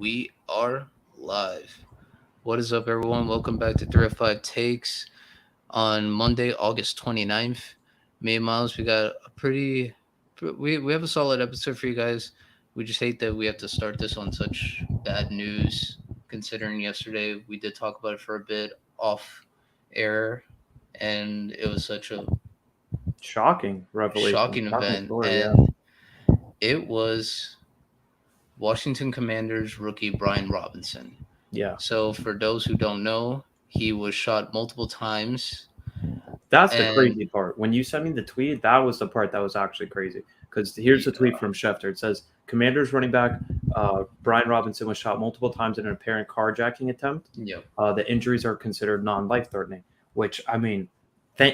We are live. What is up, everyone? Welcome back to 305 Takes on Monday, August 29th. Me and Miles, we got a we have a solid episode for you guys. We just hate that we have to start this on such bad news, considering yesterday we did talk about it for a bit off air, and it was such a Shocking revelation, shocking shocking event. story. Yeah, And it was Washington Commanders rookie Brian Robinson. yeah. So, for those who don't know, he was shot multiple times. That's the And crazy part. When you sent me the tweet, that was the part that was actually crazy. Because here's the tweet from Schefter. It says, "Commanders running back Brian Robinson was shot multiple times in an apparent carjacking attempt. yep, The injuries are considered non-life threatening." Which I mean,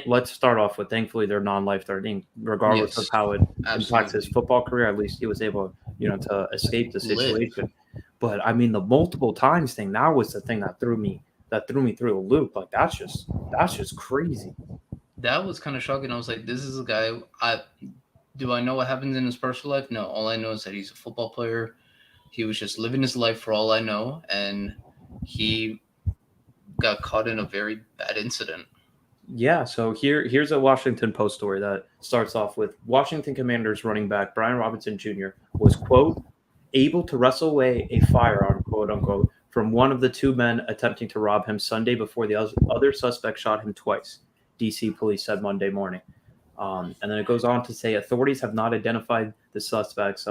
let's start off with. Thankfully, they're non-life threatening, regardless of yes, how it impacts his absolutely. football career. At least he was able, to escape the Live. situation. But I mean, the multiple times thing, that was the thing that threw me through a loop. Like that's just crazy. That was kind of shocking. I was like, this is a guy. I know what happens in his personal life? No, all I know is that he's a football player. He was just living his life for all I know, and he got caught in a very bad incident. Yeah, so here's a Washington Post story that starts off with Washington Commanders running back Brian Robinson Jr. was, quote, able to wrestle away a firearm, quote unquote, from one of the two men attempting to rob him Sunday before the other suspect shot him twice, DC police said Monday morning. And then it goes on to say authorities have not identified the suspects.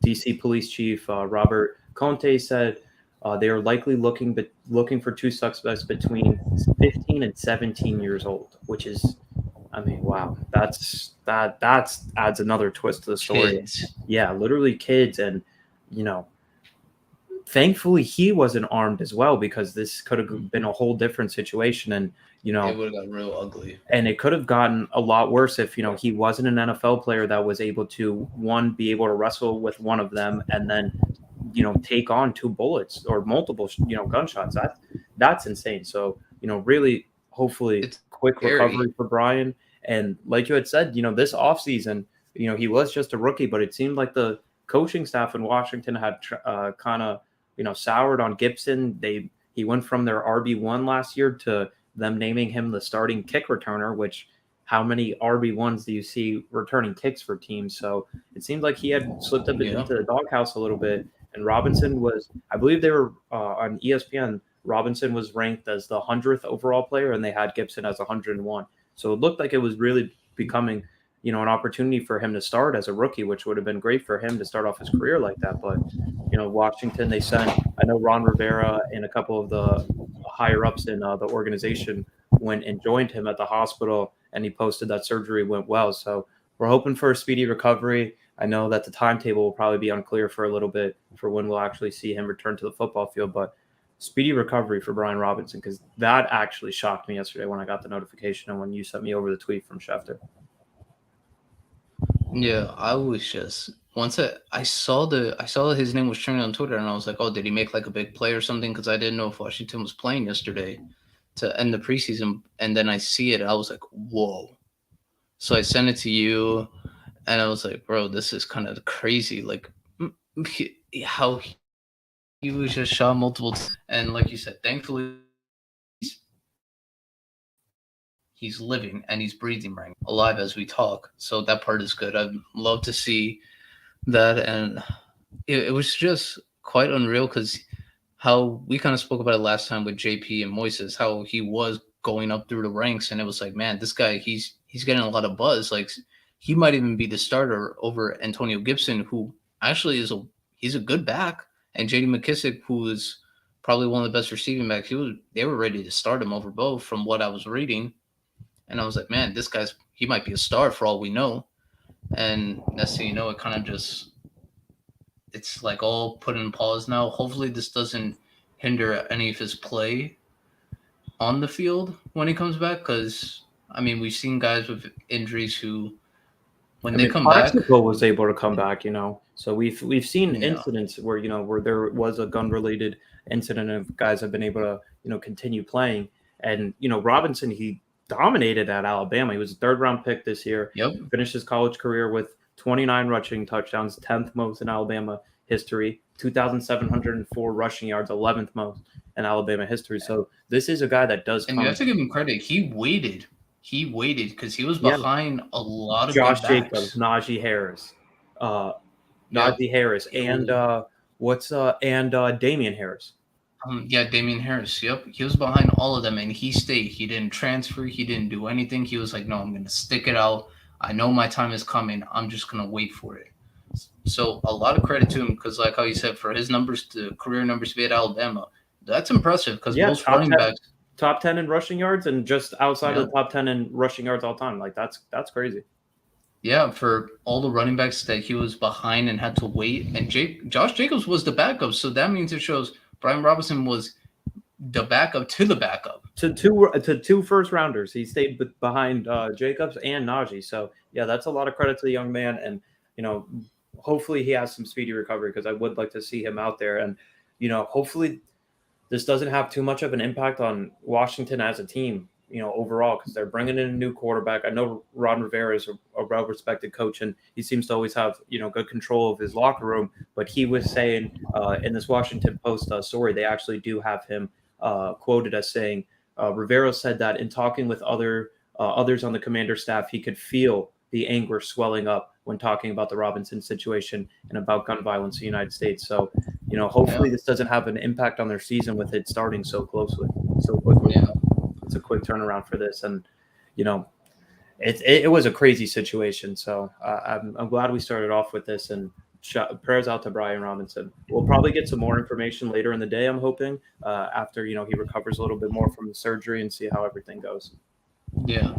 DC Police Chief Robert Conte said they are likely looking for two suspects between 15 and 17 years old, which is, I mean, wow, that's adds another twist to the story. Kids. Yeah, literally kids, and you know, thankfully he wasn't armed as well because this could have been a whole different situation, and It would have got real ugly. and it could have gotten a lot worse if he wasn't an NFL player that was able to be able to wrestle with one of them and then take on two bullets or multiple gunshots. That's insane. So really, hopefully, It's quick scary. recovery for Brian. And like you had said, this offseason, he was just a rookie, but it seemed like the coaching staff in Washington had kind of soured on Gibson. He went from their RB1 last year to them naming him the starting kick returner, which how many RB1s do you see returning kicks for teams? So it seemed like he had slipped up Yeah. into the doghouse a little bit. And Robinson was, I believe they were on ESPN, Robinson was ranked as the 100th overall player, and they had Gibson as 101. So it looked like it was really becoming, an opportunity for him to start as a rookie, which would have been great for him to start off his career like that. But, Washington, they sent, I know Ron Rivera and a couple of the higher ups in the organization went and joined him at the hospital, and he posted that surgery went well. So we're hoping for a speedy recovery. I know that the timetable will probably be unclear for a little bit for when we'll actually see him return to the football field, but speedy recovery for Brian Robinson, because that actually shocked me yesterday when I got the notification and when you sent me over the tweet from Schefter. Yeah, I was just once I saw that his name was trending on Twitter, and I was like, oh, did he make like a big play or something? Because I didn't know if Washington was playing yesterday to end the preseason, and then I see it, I was like, whoa. So I sent it to you, and I was like, bro, this is kind of crazy. Like how he was just shot multiple times, and like you said, thankfully he's living and he's breathing right, alive as we talk. So that part is good. I'd love to see that, and it was just quite unreal because how we kind of spoke about it last time with JP and Moises, how he was going up through the ranks, and it was like, man, this guy, he's getting a lot of buzz. Like he might even be the starter over Antonio Gibson, who actually he's a good back, and JD McKissick, who is probably one of the best receiving backs. They were ready to start him over both from what I was reading, and I was like, man, he might be a star for all we know. And next thing you know, it kind of just it's like all put in pause now. Hopefully, this doesn't hinder any of his play on the field when he comes back. Because I mean, we've seen guys with injuries who, when I they mean, come back, Plaxico was able to come back, so we've seen yeah, incidents where where there was a gun related incident of guys have been able to continue playing, and Robinson, he dominated at Alabama. He was a third round pick this year. yep, Finished his college career with 29 rushing touchdowns, 10th most in Alabama history. 2,704 rushing yards, 11th most in Alabama history. So this is a guy that does And you have come. to give him credit. He waited. He waited because he was Yeah, behind a lot of Josh good Jacobs, backs. Najee Harris, uh, Yep. He and was, Damian Harris. yeah, Damian Harris. Yep. He was behind all of them and he stayed. He didn't transfer. He didn't do anything. He was like, no, I'm going to stick it out. I know my time is coming. I'm just going to wait for it. So a lot of credit to him because, like how you said, for his numbers, to career numbers to be at Alabama, that's impressive because Yeah, most running backs, top 10 in rushing yards, and just outside yeah, of the top 10 in rushing yards all time. Like that's crazy. yeah, for all the running backs that he was behind and had to wait, and Josh Jacobs was the backup, so that means it shows Brian Robinson was the backup to the backup. To two first rounders. He stayed behind Jacobs and Najee. So yeah, that's a lot of credit to the young man, and you know, hopefully he has some speedy recovery because I would like to see him out there, and hopefully this doesn't have too much of an impact on Washington as a team, overall, because they're bringing in a new quarterback. I know Ron Rivera is a well-respected coach, and he seems to always have, good control of his locker room. But he was saying in this Washington Post story, they actually do have him quoted as saying, Rivera said that in talking with others on the commander staff, he could feel the anger swelling up when talking about the Robinson situation and about gun violence in the United States. So, Yeah, hopefully this doesn't have an impact on their season with it starting so quickly. yeah, It's a quick turnaround for this, and you know, it was a crazy situation. So I'm glad we started off with this, and prayers out to Brian Robinson. We'll probably get some more information later in the day. I'm hoping after he recovers a little bit more from the surgery and see how everything goes. yeah.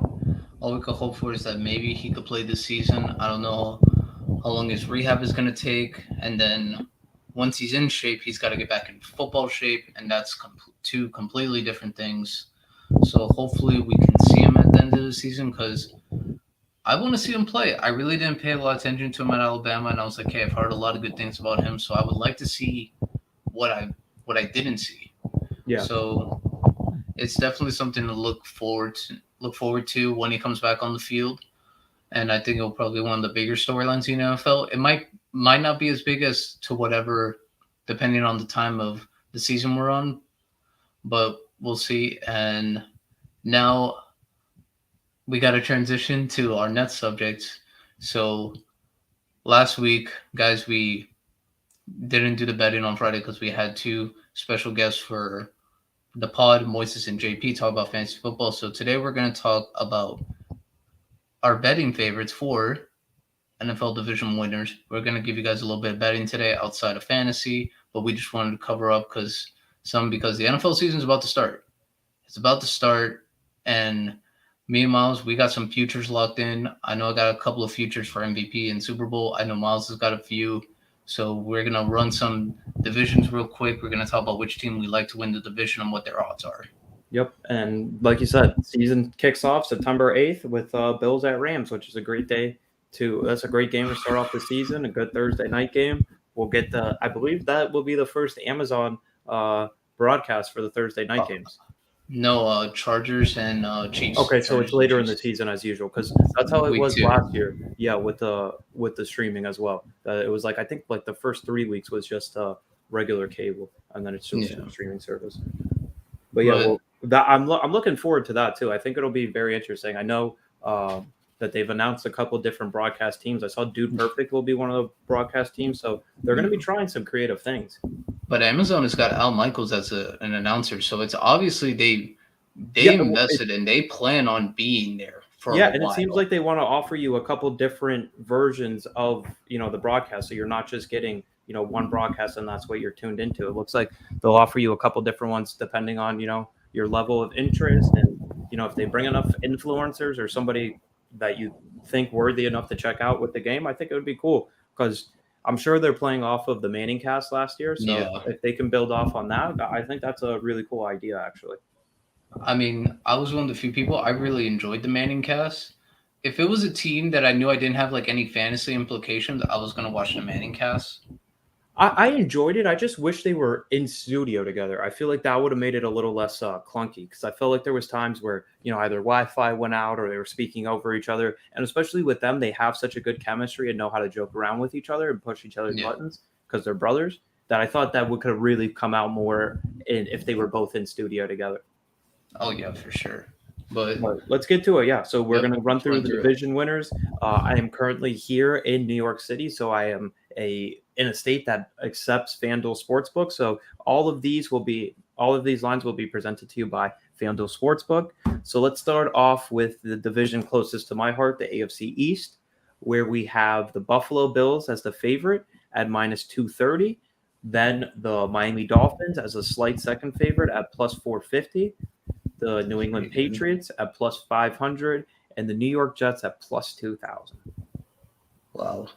All we could hope for is that maybe he could play this season. I don't know how long his rehab is going to take, and then once he's in shape, he's got to get back in football shape, and that's two completely different things. So hopefully we can see him at the end of the season because I want to see him play. I really didn't pay a lot of attention to him at Alabama, and I was like, hey, I've heard a lot of good things about him, so I would like to see what I what I didn't see. Yeah. So it's definitely something to look forward to when he comes back on the field. And I think it'll probably be one of the bigger storylines in the NFL. It might not be as big as to whatever, depending on the time of the season we're on, but we'll see. And now we got to transition to our next subject. So last week, guys, we didn't do the betting on Friday because we had two special guests for the pod, Moises and JP, talk about fantasy football. So today we're going to talk about our betting favorites for NFL division winners. We're going to give you guys a little bit of betting today outside of fantasy, but we just wanted to cover up because the NFL season is about to start. It's about to start, and me and Miles, we got some futures locked in. I know I got a couple of futures for MVP and Super Bowl. I know Miles has got a few. So we're going to run some divisions real quick. We're going to talk about which team we like to win the division and what their odds are. Yep. And like you said, season kicks off September 8th with Bills at Rams, which is a great day that's a great game to start off the season, a good Thursday night game. We'll get I believe that will be the first Amazon broadcast for the Thursday night games. No, Chargers and Chiefs. Okay, so Chargers it's and later in the Chiefs. season as usual because that's how it Week was two. last year. Yeah, with the streaming as well. It was like I think like the first 3 weeks was just regular cable, and then it's just Yeah. streaming service. But yeah, well, that I'm looking forward to that too. I think it'll be very interesting. I know that they've announced a couple different broadcast teams. I saw Dude Perfect will be one of the broadcast teams, so they're going to be trying some creative things. But Amazon has got Al Michaels as an announcer, so it's obviously they Yeah, invested and they plan on being there for yeah, a and it seems while. like they want to offer you a couple different versions of the broadcast, so you're not just getting one broadcast and that's what you're tuned into. It looks like they'll offer you a couple different ones depending on your level of interest, and if they bring enough influencers or somebody that you think worthy enough to check out with the game. I think it would be cool because I'm sure they're playing off of the Manning cast last year, so Yeah. if they can build off on that, I think that's a really cool idea actually. I mean, I was one of the few people I really enjoyed the Manning cast. If it was a team that I knew I didn't have like any fantasy implications, I was gonna watch the Manning cast. I enjoyed it. I just wish they were in studio together. I feel like that would have made it a little less clunky because I felt like there was times where either Wi-Fi went out or they were speaking over each other, and especially with them, they have such a good chemistry and know how to joke around with each other and push each other's Yeah. buttons because they're brothers. that I thought that would could have really come out more if they were both in studio together. Oh yeah, for sure. But But let's get to it. Yeah. So we're yep, going to run let's through run the through it. division winners. I am currently here in New York City. So I am in a state that accepts FanDuel Sportsbook. So all of these lines will be presented to you by FanDuel Sportsbook. So let's start off with the division closest to my heart, the AFC East, where we have the Buffalo Bills as the favorite at minus 230. Then the Miami Dolphins as a slight second favorite at plus 450, the New England Pretty good. Patriots at plus 500, and the New York Jets at plus 2,000. Wow.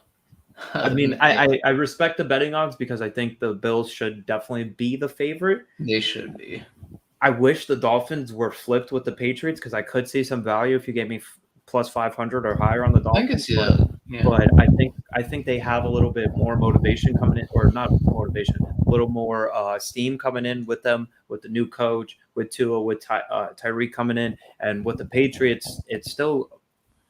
I mean, I respect the betting odds because I think the Bills should definitely be the favorite. They should be. I wish the Dolphins were flipped with the Patriots because I could see some value if you gave me plus 500 or higher on the I can Dolphins. see But that. Yeah. but I think they have a little bit more motivation coming in, or not motivation, a little more steam coming in with them, with the new coach, with Tua, with Tyreek coming in, and with the Patriots, it's still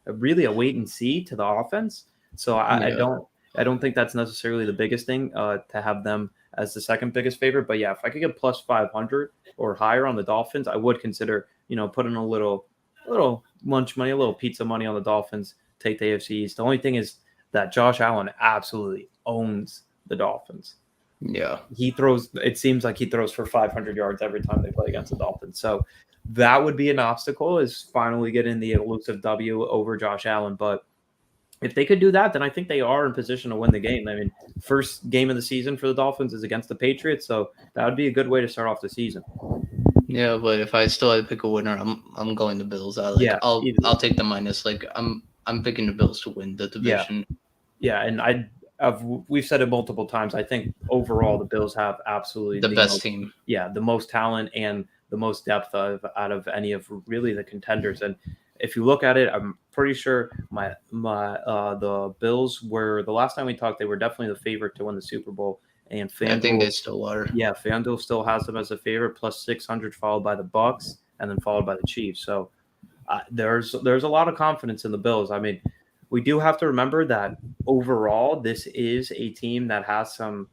really a wait and see to the offense. So Yeah. I don't think that's necessarily the biggest thing to have them as the second biggest favorite. But yeah, if I could get plus 500 or higher on the Dolphins, I would consider putting a little lunch money, a little pizza money on the Dolphins. Take the AFC East. The only thing is that Josh Allen absolutely owns the Dolphins. Yeah. He throws. It seems like he throws for 500 yards every time they play against the Dolphins. So that would be an obstacle, is finally getting the elusive W over Josh Allen. But if they could do that, then I think they are in position to win the game. I mean, first game of the season for the Dolphins is against the Patriots, so that would be a good way to start off the season. Yeah, but if I still had to pick a winner, I'm going the Bills. I like Yeah, either I'll way. take the minus. Like I'm picking the Bills to win the Yeah, division. yeah, and we've said it multiple times. I think overall the Bills have absolutely The best team. the most talent and the most depth out of any of really the contenders. And if you look at it, I'm pretty sure the Bills were, the last time we talked, they were definitely the favorite to win the Super Bowl. And I think FanDuel, they still are. yeah, FanDuel still has them as a favorite, plus 600, followed by the Bucks, and then followed by the Chiefs. So there's a lot of confidence in the Bills. I mean, we do have to remember that overall, this is a team that has some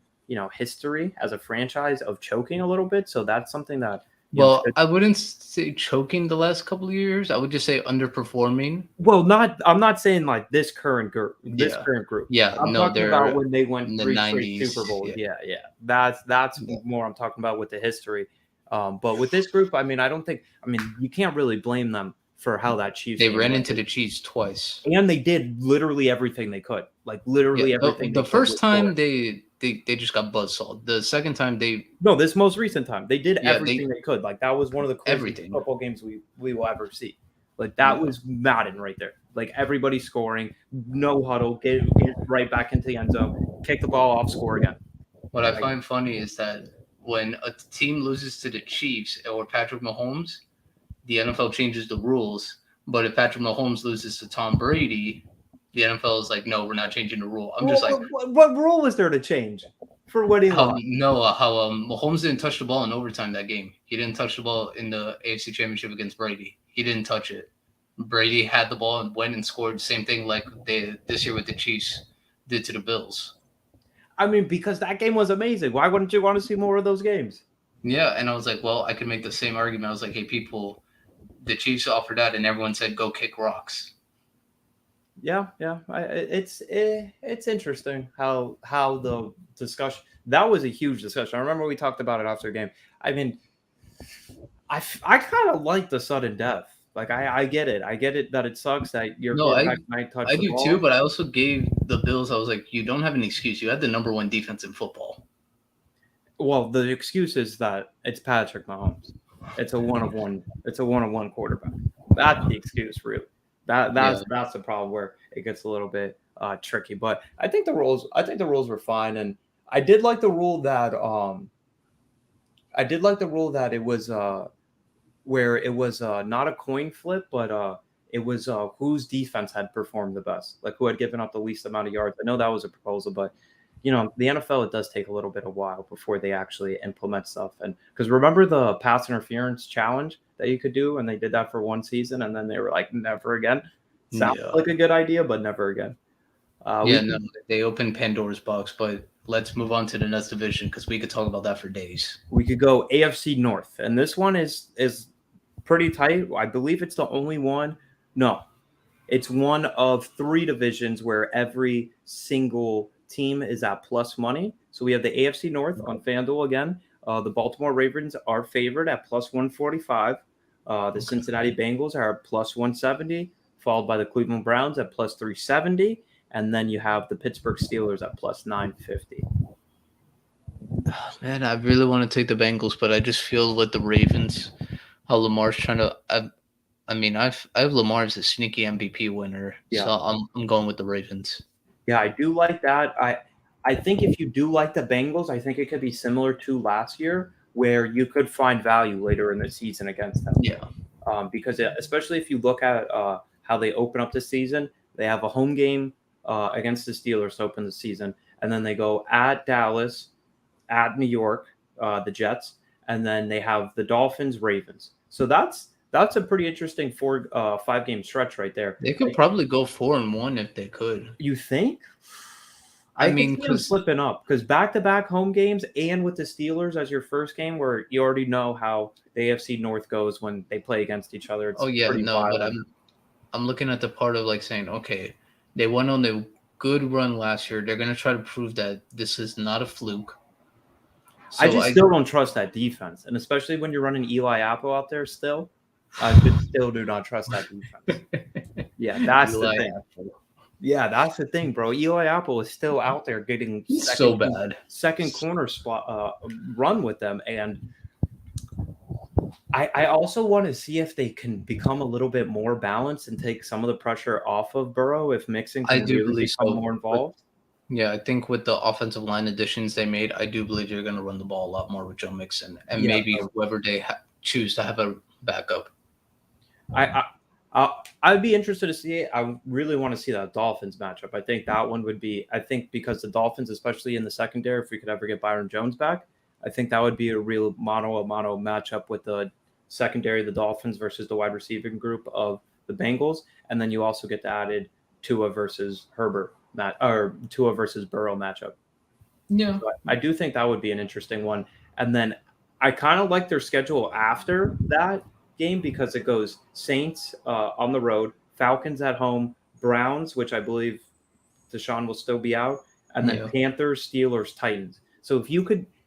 history as a franchise of choking a little bit. So that's something that Well, I wouldn't say choking the last couple of years. I would just say underperforming. well, not I'm not saying like this current group, Yeah. Yeah, I'm no, talking about they're when they won in the 3 straight 90s. Super Bowls. Yeah. Yeah, yeah. That's Yeah. more I'm talking about with the history. But with this group, I mean, I mean, you can't really blame them for how that Chiefs They game ran went. into the Chiefs twice. And they did literally everything they could. Like Yeah, literally the, everything they the could first with scoring. time they just got buzzsawed. The second time No, this most recent time, they did yeah, everything they could. Like that was one of the craziest everything. football games we will ever see. Like that Yeah. was Madden right there. Like everybody scoring, no huddle, get right back into the end zone, kick the ball off, score again. What I Like, find funny is that when a team loses to the Chiefs or Patrick Mahomes, the NFL changes the rules. But if Patrick Mahomes loses to Tom Brady, the NFL is like, no, we're not changing the rule. I'm just like, what rule is there to change for winning loss? how Mahomes didn't touch the ball in overtime that game. He didn't touch the ball in the AFC Championship against Brady. He didn't touch it. Brady had the ball and went and scored. Same thing like they this year with the Chiefs did to the Bills. I mean, because that game was amazing. Why wouldn't you want to see more of those games? Yeah, and I was like, well, I could make the same argument. I was like, hey, people, the Chiefs offered that, and everyone said, go kick rocks. Yeah, yeah. It's interesting how the discussion, that was a huge discussion. I remember we talked about it after the game. I mean, I kind of like the sudden death. Like I get it. I get it that it sucks that your No, quarterback might touch I the do too, ball. but I also gave the Bills, I was like, you don't have an excuse. You had the number one defense in football. Well, the excuse is that it's Patrick Mahomes. It's a one of one. It's a one of one quarterback. That's the excuse, really. Yeah. That's the problem where it gets a little bit tricky. But I think the rules were fine, and I did like the rule that it was where it was not a coin flip, but it was whose defense had performed the best, like who had given up the least amount of yards. I know that was a proposal, but the NFL, it does take a little bit of while before they actually implement stuff. And because remember the pass interference challenge that you could do, and they did that for one season, and then they were like, never again. Sounds Yeah. like a good idea, but never again. We Yeah, no, could they opened Pandora's box, but let's move on to the next division because we could talk about that for days. we could go AFC North, and this one is pretty tight. I believe it's the only one. No, it's one of three divisions where every single team is at plus money. So we have the AFC North on FanDuel again. The Baltimore Ravens are favored at plus 145. The Okay. Cincinnati Bengals are plus 170, followed by the Cleveland Browns at plus 370. And then you have the Pittsburgh Steelers at plus 950. Man, I really want to take the Bengals, but I just feel with the Ravens, how Lamar's trying to. I mean, I have Lamar as a sneaky MVP winner, Yeah. so I'm going with the Ravens. Yeah, I do like that. I think if you do like the Bengals, I think it could be similar to last year, where you could find value later in the season against them. Yeah, Because especially if you look at how they open up the season, they have a home game against the Steelers to open the season, and then they go at Dallas, at New York, the Jets, and then they have the Dolphins, Ravens. So that's a pretty interesting 5 game stretch right there. they could probably go 4-1 if they could. You think? I I could mean, see them because slipping up because back-to-back home games and with the Steelers as your first game, where you already know how the AFC North goes when they play against each other. It's oh yeah, pretty no, but violent. I'm looking at the part of like saying, okay, they went on a good run last year. They're gonna try to prove that this is not a fluke. I So just I still don't trust that defense, and especially when you're running Eli Apple out there still, I just still do not trust that defense. Yeah, that's the Eli thing. Apple. Yeah, that's the thing, bro. Eli Apple is still out there getting He's so bad. second corner spot run with them, and I also want to see if they can become a little bit more balanced and take some of the pressure off of Burrow if Mixon I can do really believe become so. more But involved. yeah, I think with the offensive line additions they made, I do believe they're going to run the ball a lot more with Joe Mixon and Yeah, maybe whoever they choose to have a backup. I'd be interested to see it. I really want to see that Dolphins matchup. I think that one would be. I think because the Dolphins, especially in the secondary, if we could ever get Byron Jones back, I think that would be a real mano a mano matchup with the secondary, the Dolphins versus the wide receiving group of the Bengals, and then you also get the added Tua versus Herbert or Tua versus Burrow matchup. Yeah. So I do think that would be an interesting one. And then I kind of like their schedule after that game because it goes Saints on the road, Falcons at home, Browns, which I believe Deshaun will still be out, and then Yeah. Panthers, Steelers, Titans. So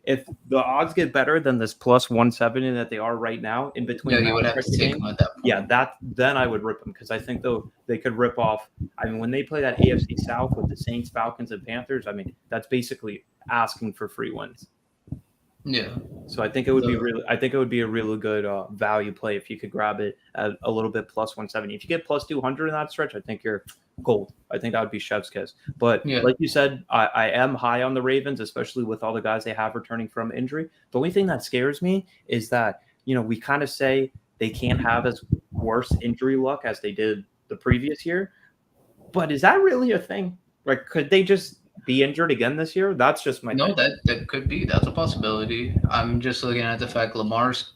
if the odds get better than this plus 170 that they are right now in Yeah, between you that would have stretch to of take games, him at that yeah, point. that then I would rip them because I think though they could rip off. I mean, when they play that AFC South with the Saints, Falcons, and Panthers, I mean that's basically asking for free wins. Yeah. So I think it would be The, really, I think it would be a really good value play if you could grab it at a little bit plus 170. If you get plus 200 in that stretch, I think you're gold. I think that would be chef's kiss. But yeah. like you said, I am high on the Ravens, especially with all the guys they have returning from injury. The only thing that scares me is that we kind of say they can't have as worse injury luck as they did the previous year. But is that really a thing? Like, could they just be injured again this year? That's just my No, thing. that could be. That's a possibility. I'm just looking at the fact Lamar's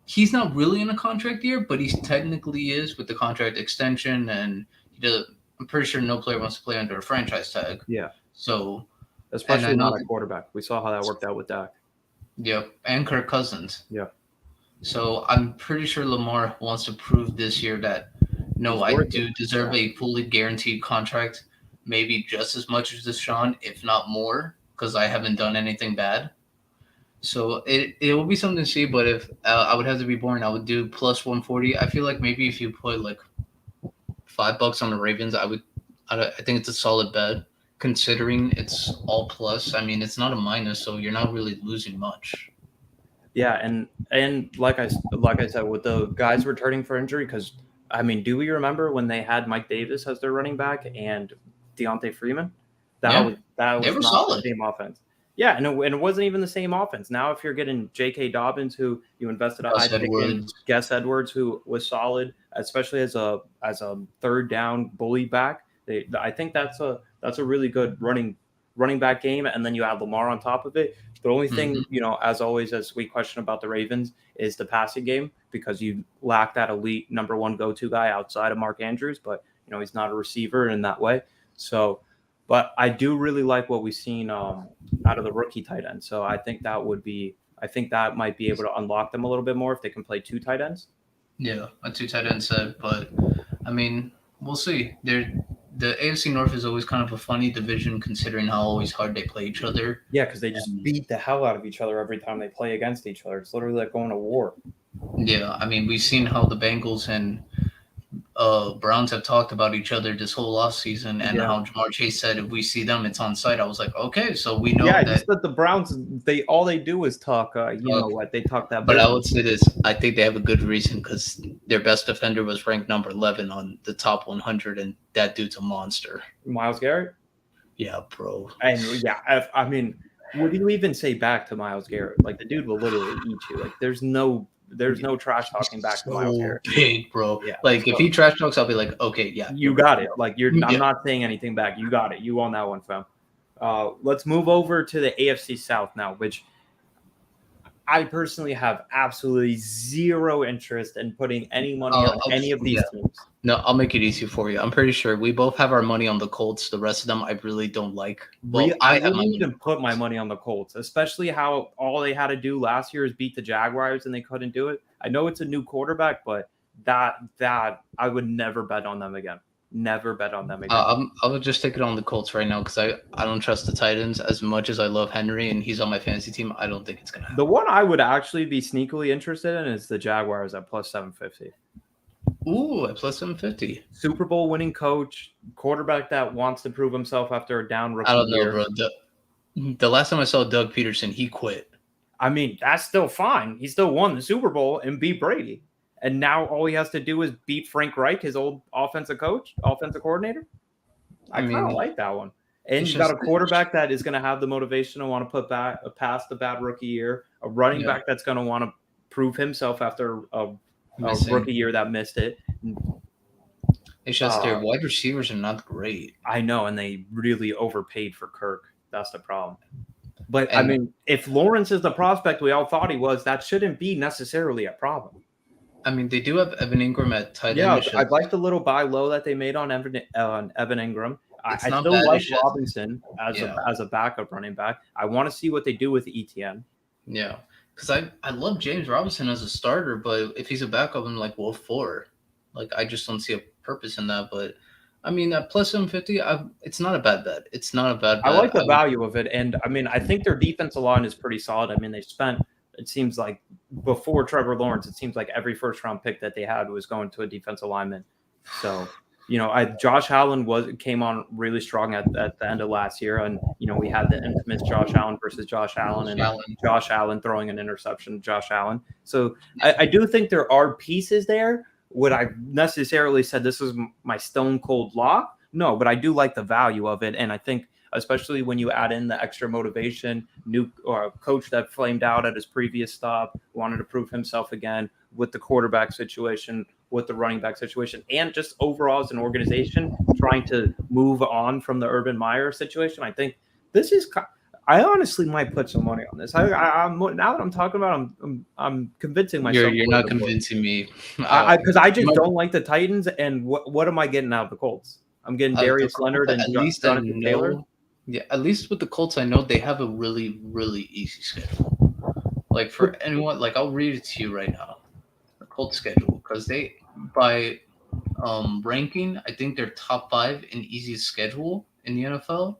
he's not really in a contract year, but he technically is with the contract extension, and he does. I'm pretty sure no player wants to play under a franchise tag. Yeah. So, and I Especially know not a quarterback. We saw how that worked out with Dak. yep, and Kirk Cousins. Yeah. So I'm pretty sure Lamar wants to prove this year that no, He's I worth do it. deserve Yeah. a fully guaranteed contract, maybe just as much as Deshaun, if not more, because I haven't done anything bad. So it will be something to see. But if I would have to be born, I would do plus 140. I feel like maybe if you put like $5 on the Ravens, I think it's a solid bet considering it's all plus. I mean, it's not a minus, so you're not really losing much. Yeah, and like I said, with the guys returning for injury, because I mean, do we remember when they had Mike Davis as their running back and Deontay Freeman? That Yeah, was that they was were not the solid. same offense. Yeah, and it wasn't even the same offense. Now, if you're getting J.K. Dobbins, who you invested a high Gus pick in, Edwards. Gus Edwards, who was solid, especially as a third down bully back, I think that's a really good running back game, and then you add Lamar on top of it. The only Hmm. thing, as always, as we question about the Ravens is the passing game because you lack that elite number one go-to guy outside of Mark Andrews, but he's not a receiver in that way. So But I do really like what we've seen out of the rookie tight end. So I think that might be able to unlock them a little bit more if they can play two tight ends. Yeah, a two tight end set, but I mean, we'll see. The AFC North is always kind of a funny division considering how always hard they play each other. Yeah, because they just And beat the hell out of each other every time they play against each other. It's literally like going to war. yeah, I mean, we've seen how the Bengals and Browns have talked about each other this whole off season, and Yeah. how Jamar Chase said if we see them, it's on site. I was like, okay, so we know Yeah, he that. said the Browns. They all they do is talk. You know what? They talk that But I would business. say this: I think they have a good reason because their best defender was ranked number 11 on the top 100, and that dude's a monster. Myles Garrett. Yeah, bro. And yeah, I mean, what do you even say back to Myles Garrett? Like the dude will literally eat you. Like there's no trash talking back to Myles So Garrett. big, bro. Yeah. Like if So he trash talks, I'll be like, okay, yeah, you you're got right. it. Like you're. I'm Yeah. not saying anything back. You got it. You on that one, fam. Let's move over to the AFC South now, which I personally have absolutely zero interest in putting any money on any of Yeah. these teams. No, I'll make it easy for you. I'm pretty sure we both have our money on the Colts. The rest of them, I really don't like. Well, I I have my wouldn't money on even the put my Colts. money on the Colts, especially how all they had to do last year is beat the Jaguars and they couldn't do it. I know it's a new quarterback, but that I would never bet on them again. Never bet on them again. I would just take it on the Colts right now because I don't trust the Titans as much as I love Henry and he's on my fantasy team. I don't think it's gonna The happen. one I would actually be sneakily interested in is the Jaguars at plus 750. Ooh, at plus 750. Super Bowl winning coach, quarterback that wants to prove himself after a down I rookie don't know, year. bro. The last time I saw Doug Peterson, he quit. I mean, that's still fine. He still won the Super Bowl and beat Brady. And now all he has to do is beat Frank Reich, his old offensive coach, offensive coordinator. I I kind of mean, like that one. And it's you got just a quarterback that is going to have the motivation to want to put back past the bad rookie year, a running yeah, back that's going to want to prove himself after a missing. rookie year that missed it. It's just their wide receivers are not great. I know, and they really overpaid for Kirk. That's the problem. But I And mean, if Lawrence is the prospect we all thought he was, that shouldn't be necessarily a problem. I mean, they do have Evan Ingram at tight end. Yeah, It's I just like the little buy low that they made on Evan Ingram. it's I not still bad. like It's just Robinson yeah, as a backup running back. I want to see what they do with ETN. yeah. Because I love James Robinson as a starter, but if he's a backup, I'm like, well, four. Like I just don't see a purpose in that. But I mean, at plus 750, it's not a bad bet. It's not a bad I bet. like the value of it, and I mean, I think their defensive line is pretty solid. I mean, they spent it seems like before Trevor Lawrence, it seems like every first round pick that they had was going to a defensive lineman. So Josh Allen came on really strong at the end of last year, and we had the infamous Josh Allen versus Josh Allen, and Allen. Josh Allen throwing an interception to Josh Allen. So I do think there are pieces there. Would I necessarily said this is my stone cold lock? No, but I do like the value of it, and I think especially when you add in the extra motivation, new coach that flamed out at his previous stop, wanted to prove himself again with the quarterback situation, with the running back situation, and just overall as an organization trying to move on from the Urban Meyer situation. I think this is. I honestly might put some money on this. I'm now that I'm talking about, I'm convincing myself. You're not convincing me. Because I just don't like the Titans. And what am I getting out of the Colts? I'm getting The Darius Colts, Leonard and at least I Jonathan Taylor. know. Yeah, at least with the Colts, I know they have a really, really easy schedule. Like for anyone, like I'll read it to you right now, the Colts schedule, because they by ranking, I think they're top 5 in easiest schedule in the NFL.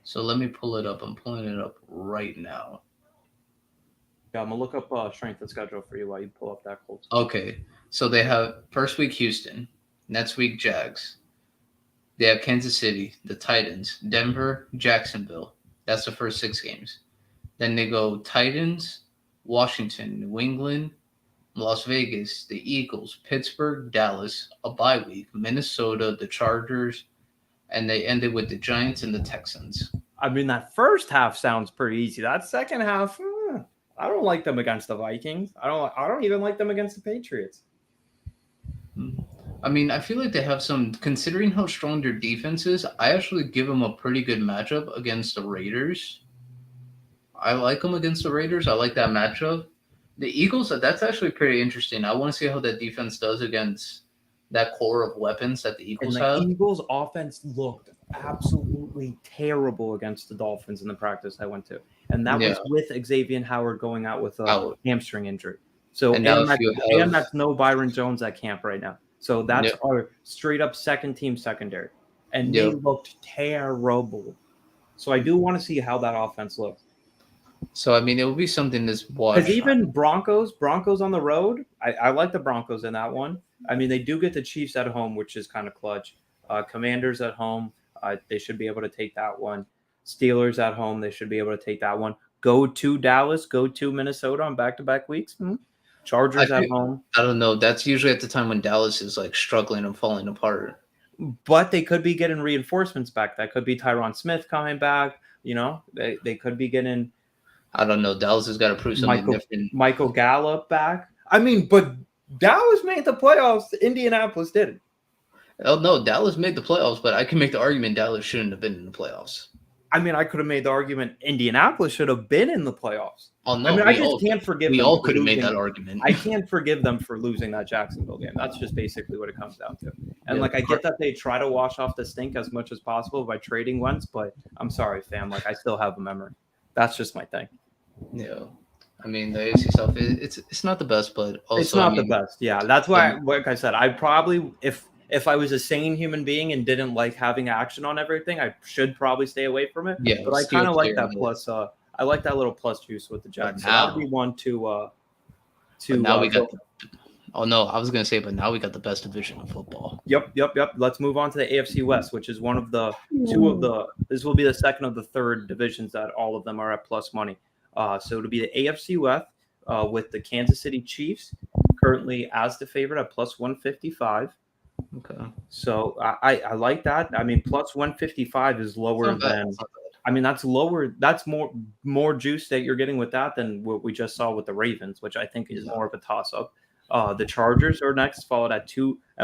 So let me pull it up. I'm pulling it up right now. Yeah, I'm gonna look up strength of schedule for you while you pull up that Colts. Okay, so they have first week Houston, next week Jags. They have Kansas City, the Titans, Denver, Jacksonville. That's the first 6 games. Then they go Titans, Washington, New England, Las Vegas, the Eagles, Pittsburgh, Dallas, a bye week, Minnesota, the Chargers, and they ended with the Giants and the Texans. I mean, that first half sounds pretty easy. That second half, I don't like them against the Vikings. I don't even like them against the Patriots. I mean, I feel like they have some, considering how strong their defense is, I actually give them a pretty good matchup against the Raiders. I like them against the Raiders. I like that matchup. The Eagles, that's actually pretty interesting. I want to see how that defense does against that core of weapons that the And Eagles the have. Eagles' offense looked absolutely terrible against the Dolphins in the practice I went to, and that Yeah, was with Xavier Howard going out with a out. hamstring injury. So And now if you have, that's no Byron Jones at camp right now. So that's yep, our straight up second team secondary, and they yep. looked terrible. So I do want to see how that offense looks. So I mean, it will be something to Because watch. even Broncos on the road, I like the Broncos in that one. I mean, they do get the Chiefs at home, which is kind of clutch. Commanders at home, they should be able to take that one. Steelers at home, they should be able to take that one. Go to Dallas, go to Minnesota on back to back weeks. I Chargers at feel, home, I don't know. That's usually at the time when Dallas is like struggling and falling apart. but they could be getting reinforcements back. That could be Tyron Smith coming back. They could be getting I don't know. Dallas has got to prove something Michael different. Michael Gallup back. I mean, but Dallas made the playoffs. Indianapolis didn't. Oh no, Dallas made the playoffs, but I can make the argument Dallas shouldn't have been in the playoffs. I mean, I could have made the argument Indianapolis should have been in the playoffs. Oh I no, mean, I just can't forgive we them all for could have made losing. that argument. I can't forgive them for losing that Jacksonville game. That's just basically what it comes down to. And Yeah, like, I get that they try to wash off the stink as much as possible by trading Wentz, but I'm sorry, fam. Like, I still have a memory. That's just my thing. yeah. I mean, the AFC South, it's not the best, but It's also, I not the mean, best. Yeah, that's why, the, like I said, I probably if I was a sane human being and didn't like having action on everything, I should probably stay away from it. yeah, But I steer kind of like clear that of it. plus. I like that little plus juice with the But Jags. So that would be now, one but to now we got. go. Oh no, I was gonna say, but now we got the best division of football. Yep. Let's move on to the AFC West, which is one of the two of the. This will be the second of the third divisions that all of them are at plus money. So it'll be the AFC West with the Kansas City Chiefs currently as the favorite at plus 155. Okay, So I like that. I mean, plus 155 is it's lower not bad. than. It's not bad. I mean, that's lower. That's more juice that you're getting with that than what we just saw with the Ravens, which I think is Yeah. more of a toss up. The Chargers are next, followed at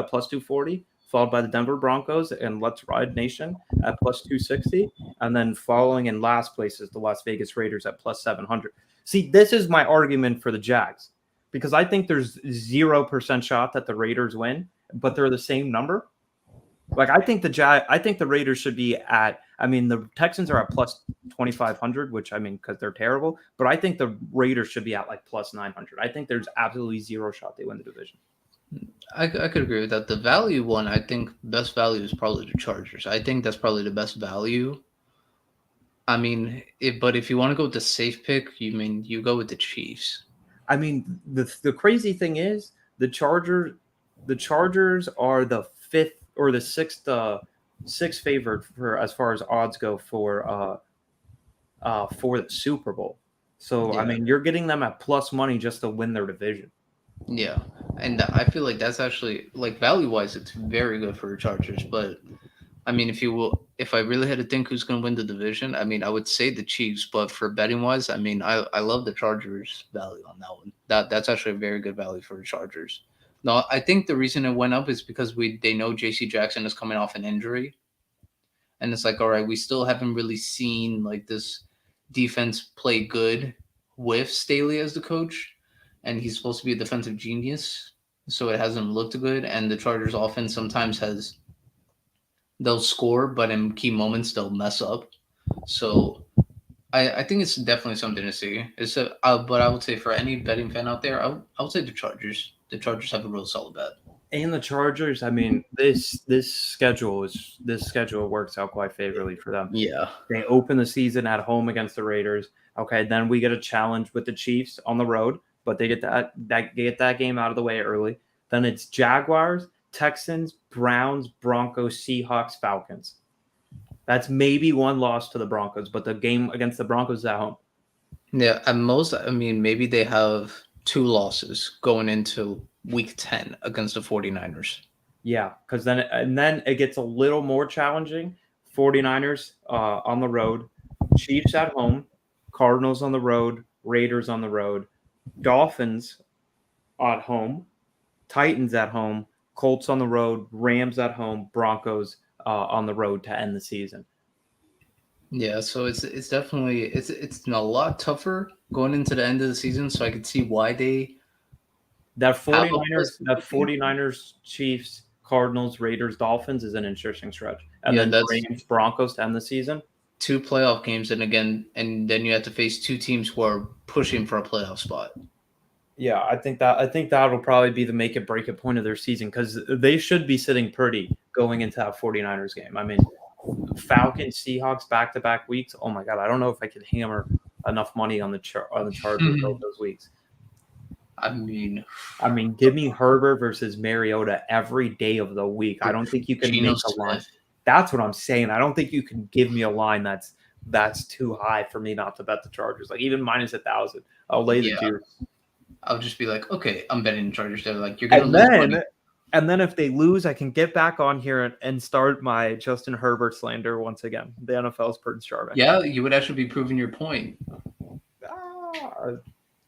plus 240, followed by the Denver Broncos and Let's Ride Nation at plus 260, and then following in last place is the Las Vegas Raiders at plus 700. See, this is my argument for the Jags because I think there's 0% shot that the Raiders win, but they're the same number. Like I think the Raiders should be at. I mean, the Texans are at plus 2,500, which I mean because they're terrible. But I think the Raiders should be at like plus 900. I think there's absolutely zero shot they win the division. I could agree with that. The value one, I think best value is probably the Chargers. I think that's probably the best value. I mean, but if you want to go with the safe pick, you go with the Chiefs. I mean, the crazy thing is the Chargers are the fifth or the sixth favorite for as far as odds go for the Super Bowl. So I Yeah, mean, you're getting them at plus money just to win their division. yeah, and I feel like that's actually like value wise, it's very good for the Chargers. But I mean, if I really had to think who's going to win the division, I mean, I would say the Chiefs. But for betting wise, I mean, I love the Chargers value on that one. That's actually a very good value for the Chargers. No, I think the reason it went up is because they know J.C. Jackson is coming off an injury, and it's like, all right, we still haven't really seen like this defense play good with Staley as the coach, and he's supposed to be a defensive genius, so it hasn't looked good. And the Chargers offense sometimes has they'll score, but in key moments they'll mess up. So I think it's definitely something to see. But I would say for any betting fan out there, I would say the Chargers. The Chargers have a real solid bet. And the Chargers, I mean, this schedule works out quite favorably for them. Yeah, They open the season at home against the Raiders. Okay, then we get a challenge with the Chiefs on the road, but they get that game out of the way early. Then it's Jaguars, Texans, Browns, Broncos, Seahawks, Falcons. That's maybe one loss to the Broncos, but the game against the Broncos is at home. yeah. At most, I mean, maybe they have two losses going into Week 10 against the 49ers. Yeah, because then it gets a little more challenging. 49ers on the road, Chiefs at home, Cardinals on the road, Raiders on the road, Dolphins at home, Titans at home, Colts on the road, Rams at home, Broncos on the road to end the season. Yeah, so it's definitely it's a lot tougher going into the end of the season. So I could see why they That have a 49ers, that possibility. 49ers, Chiefs, Cardinals, Raiders, Dolphins is an interesting stretch. and Yeah, then that's Rams Broncos to end the season. 2 playoff games, and then you have to face 2 teams who are pushing for a playoff spot. Yeah, I think that'll probably be the make it break it point of their season because they should be sitting pretty going into that 49ers game. I mean, Falcons Seahawks back to back weeks. Oh my god, I don't know if I could hammer enough money on the Chargers both those weeks. I mean, I mean, give me Herbert versus Mariota every day of the week. I don't think you can Geno make a line. Smith. That's what I'm saying. I don't think you can give me a line that's too high for me not to bet the Chargers. Like even minus 1,000, I'll lay the Yeah, juice. I'll just be like, okay, I'm betting the Chargers. They're like, you're gonna And lose money. then if they lose, I can get back on here and start my Justin Herbert slander once again. The NFL's pretty starving. Yeah, you would actually be proving your point. Ah,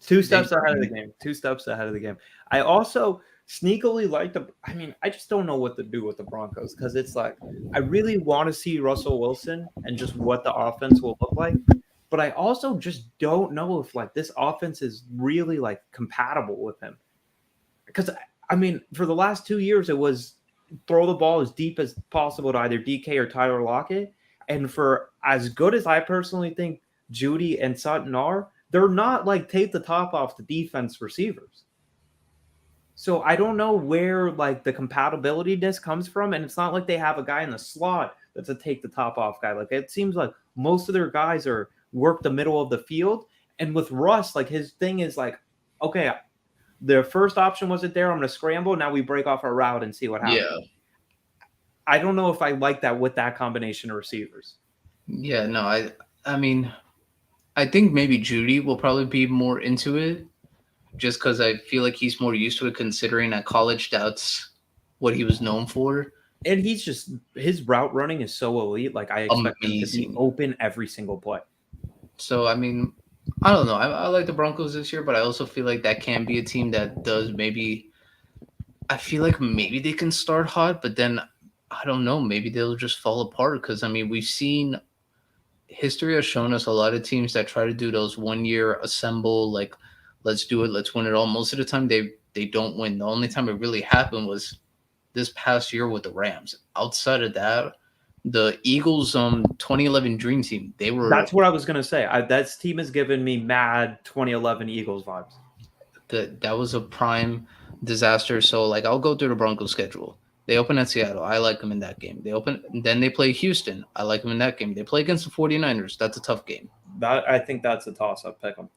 2 steps ahead of the game. 2 steps ahead of the game. I also sneakily like the. I mean, I just don't know what to do with the Broncos because it's like I really want to see Russell Wilson and just what the offense will look like. But I also just don't know if like this offense is really like compatible with him. Because I mean, for the last 2 years, it was throw the ball as deep as possible to either DK or Tyler Lockett. And for as good as I personally think Judy and Sutton are, they're not like take the top off the defense receivers. So I don't know where like the compatibilityness comes from. And it's not like they have a guy in the slot that's a take the top off guy. Like it seems like most of their guys are work the middle of the field. And with Russ, like his thing is like, okay, the first option wasn't there. I'm going to scramble. Now we break off our route and see what happens. Yeah, I don't know if I like that with that combination of receivers. yeah. No, I mean, I think maybe Judy will probably be more into it, just because I feel like he's more used to it, considering at college that's what he was known for. And he's just his route running is so elite. Like I expect him to be Amazing. open every single play. So I mean, I don't know. I like the Broncos this year, but I also feel like that can be a team that does maybe. I feel like maybe they can start hot, but then I don't know. Maybe they'll just fall apart because I mean we've seen history has shown us a lot of teams that try to do those 1 year assemble, like let's do it, let's win it all. Most of the time they don't win. The only time it really happened was this past year with the Rams. Outside of that, the Eagles 2011 Dream Team, they were That's what I was gonna say. That team has given me mad 2011 Eagles vibes. that was a prime disaster. So like I'll go through the Broncos schedule. They open at Seattle. I like them in that game. Then they play Houston. I like them in that game. They play against the 49ers. That's a tough game. That I think that's a toss up. Pick them.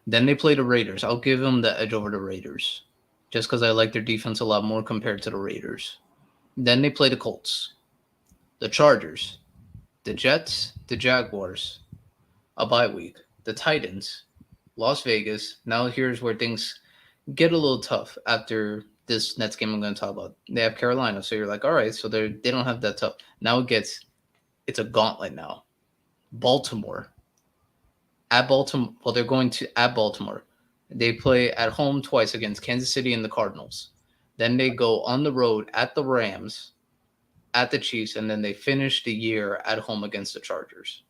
Then they play the Raiders. I'll give them the edge over the Raiders just because I like their defense a lot more compared to the Raiders. Then they play the Colts, the Chargers, the Jets, the Jaguars, a bye week, the Titans, Las Vegas. Now here's where things get a little tough after this next game I'm going to talk about. They have Carolina, so you're like, all right, so they don't have that tough. Now it's a gauntlet now. Baltimore at Baltimore. Well, they're going to at Baltimore. They play at home twice against Kansas City and the Cardinals. Then they go on the road at the Rams, at the Chiefs, and then they finish the year at home against the Chargers.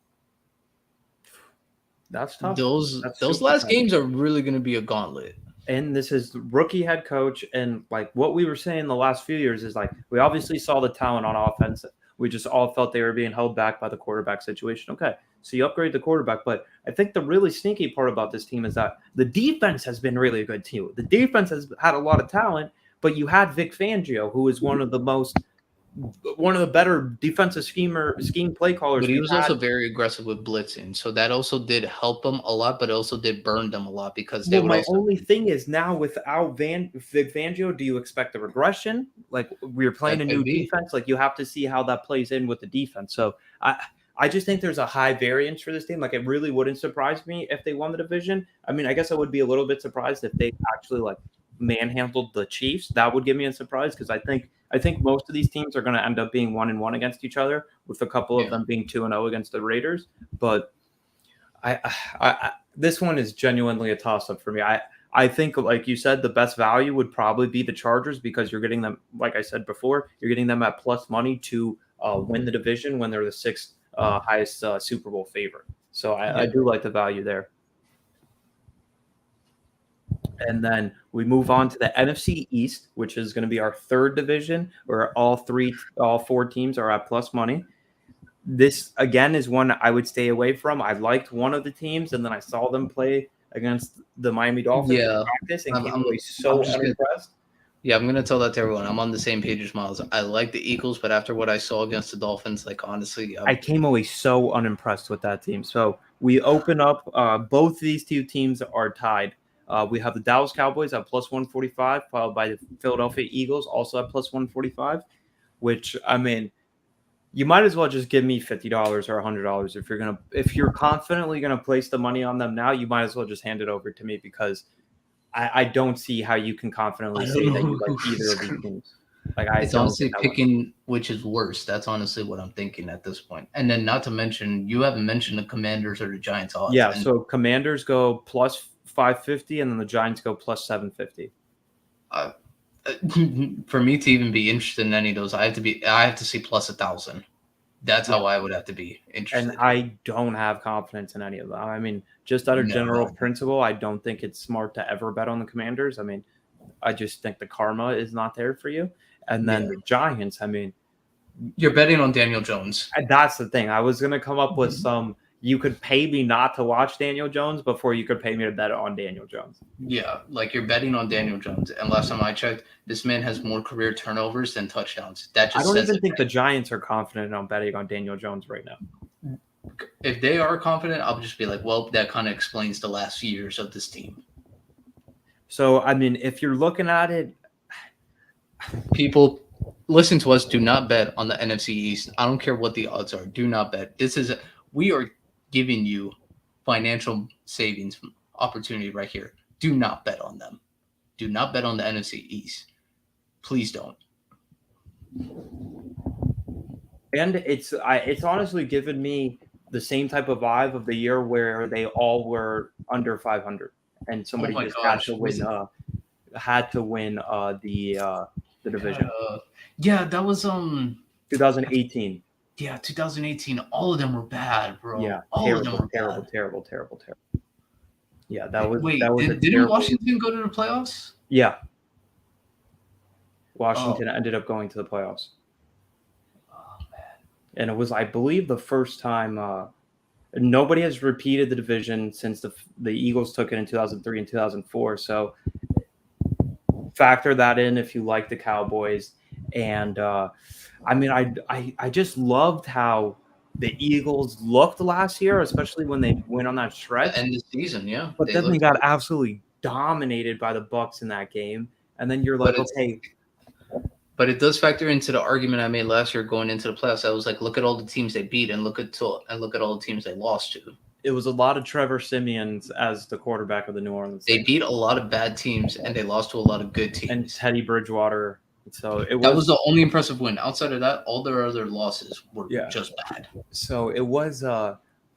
That's tough. That's Those super last tough. games are really going to be a gauntlet. And this is rookie head coach. And like what we were saying the last few years is like we obviously saw the talent on offense. We just all felt they were being held back by the quarterback situation. Okay, so you upgrade the quarterback. But I think the really sneaky part about this team is that the defense has been really good too. The defense has had a lot of talent, but you had Vic Fangio, who is one of the better defensive scheme play callers But he we've was had. also very aggressive with blitzing, so that also did help them a lot, but it also did burn them a lot because they Well, would my also. only thing is now without Vic Fangio, do you expect a regression? Like we're playing That a could new be. defense. Like you have to see how that plays in with the defense. So I just think there's a high variance for this team. Like it really wouldn't surprise me if they won the division. I mean, I guess I would be a little bit surprised if they actually like manhandled the Chiefs. That would give me a surprise because I think most of these teams are going to end up being 1-1 against each other, with a couple of Yeah. them being 2-0 against the Raiders. But I this one is genuinely a toss up for me. I think, like you said, the best value would probably be the Chargers because you're getting them, like I said before, you're getting them at plus money to win the division when they're the sixth highest Super Bowl favorite. So I Yeah. do like the value there. And then we move on to the NFC East, which is going to be our third division, where all four teams are at plus money. This again is one I would stay away from. I liked one of the teams, and then I saw them play against the Miami Dolphins in Yeah, practice and I'm, came I'm, away I'm so just gonna. unimpressed. Yeah, I'm gonna tell that to everyone. I'm on the same page as Miles. I like the Eagles, but after what I saw against the Dolphins, like honestly, I came away so unimpressed with that team. So we open up. Both of these two teams are tied. We have the Dallas Cowboys at plus 145, followed by the Philadelphia Eagles also at plus 145. Which I mean, you might as well just give me $50 or $100 if you're confidently gonna place the money on them now. You might as well just hand it over to me because I don't see how you can confidently I don't say know that you like who. either of these teams. Like I It's don't get honestly that one. picking which is worse. That's honestly what I'm thinking at this point. And then, not to mention, you haven't mentioned the Commanders or the Giants odds. Yeah, And so Commanders go plus 550, and then the Giants go plus 750. uh, for me to even be interested in any of those, I have to see plus 1,000. That's Yeah, how I would have to be and interested. I don't have confidence in any of them. I mean, just out of general No, principle, I don't think it's smart to ever bet on the Commanders. I mean, I just think the karma is not there for you. And then yeah, the Giants, I mean, you're betting on Daniel Jones. that's the thing. I was gonna come up with some. You could pay me not to watch Daniel Jones before you could pay me to bet on Daniel Jones. Yeah, like you're betting on Daniel Jones. And last time I checked, this man has more career turnovers than touchdowns. That I just don't says even it. think the Giants are confident on betting on Daniel Jones right now. If they are confident, I'll just be like, well, that kind of explains the last few years of this team. So I mean, if you're looking at it, People, listen to us. Do not bet on the NFC East. I don't care what the odds are. Do not bet. We are giving you financial savings opportunity right here. Do not bet on them. Do not bet on the NFC East. Please don't. and it's honestly given me the same type of vibe of the year where they all were under 500, and Oh somebody my just gosh. had to win the division. Yeah, that was 2018. yeah, 2018. All of them were bad, bro. Yeah, All of them terrible, were terrible, bad. terrible, terrible, terrible. Yeah, that Wait, was a didn't terrible. Washington go to the playoffs? Yeah, Oh, Washington ended up going to the playoffs, oh man. and it was, I believe, the first time. Nobody has repeated the division since the Eagles took it in 2003 and 2004. So factor that in if you like the Cowboys. And I mean, I just loved how the Eagles looked last year, especially when they went on that The stretch. end of the season, yeah, But they then they looked got good. absolutely dominated by the Bucks in that game. And then you're But like, it's okay, but it does factor into the argument I made last year going into the playoffs. I was like, look at all the teams they beat and look at all the teams they lost to. it was a lot of Trevor Simeons as the quarterback of the New Orleans They Saints beat a lot of bad teams and they lost to a lot of good and teams. Teddy Bridgewater. So it That was, was the only impressive win. Outside of that, all their other losses were yeah. just bad. So it was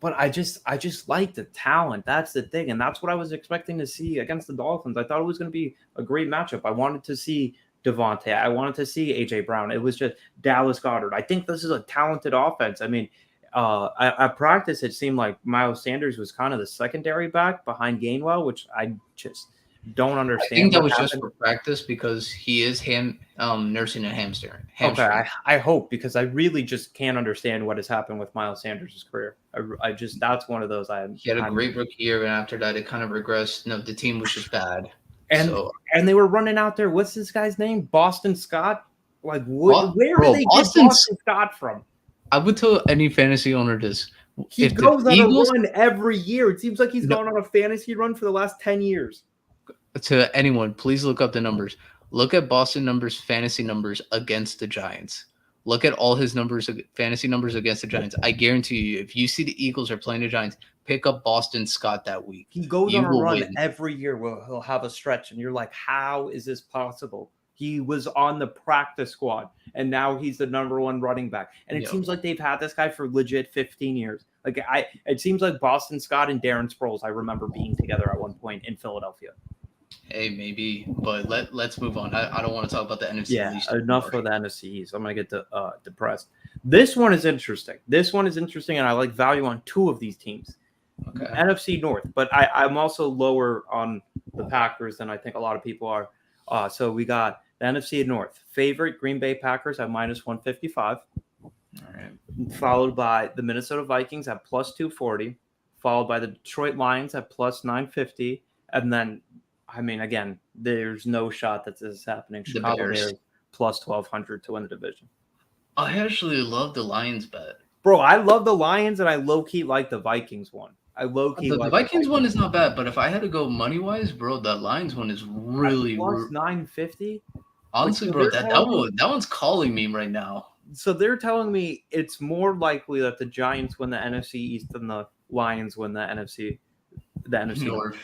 but I just like the talent. That's the thing. And that's what I was expecting to see against the Dolphins. I thought it was going to be a great matchup. I wanted to see Devontae. I wanted to see AJ Brown. It was just Dallas Goddard. I think this is a talented offense. I mean, at practice, it seemed like Miles Sanders was kind of the secondary back behind Gainwell, which I just don't I think understand that what was just happened. for practice because he is nursing a hamstring. Okay, Hamstring. I hope, because I really just can't understand what has happened with Miles Sanders' career. I just, that's one of those He had a I'm great rookie year, and after that, it kind of regressed. No, the team was just bad. and So, they were running out there. What's this guy's name? Boston Scott. Like, where did bro, they get Boston's. Boston Scott from? I would tell any fantasy owner this: He if the goes on a Eagles, run every year. It seems like he's no, gone on a fantasy run for the last 10 years. to anyone, please look up the numbers. Look at Boston numbers, fantasy numbers against the Giants. Look at all his numbers, fantasy numbers against the Giants. I guarantee you, if you see the Eagles are playing the Giants, pick up Boston Scott that week. He goes on You a will run win. every year where he'll have a stretch, and you're like, how is this possible? He was on the practice squad, and now he's the number one running back. And it Yep. seems like they've had this guy for legit 15 years. Like, it seems like Boston Scott and Darren Sproles, I remember being together at one point in Philadelphia. Hey, maybe, but let's move on. I don't want to talk about the NFC Yeah, East enough anymore. for the NFC East. I'm gonna get depressed. This one is interesting. And I like value on two of these teams. Okay. NFC North, but I'm also lower on the Packers than I think a lot of people are. So we got the NFC North. Favorite Green Bay Packers at minus 155, All right. followed by the Minnesota Vikings at plus 240, followed by the Detroit Lions at plus 950, and then, I mean, again, there's no shot that this is happening. The Chicago Bears. Bears plus 1,200 to win the division. I actually love the Lions bet. Bro, I love the Lions, and I low-key like the Vikings one. I low-key The like Vikings one is not bad, but if I had to go money wise, bro, the Lions one is really plus 950. honestly, so bro. they're That one's calling me right now. So they're telling me it's more likely that the Giants win the NFC East than the Lions win the NFC North. North.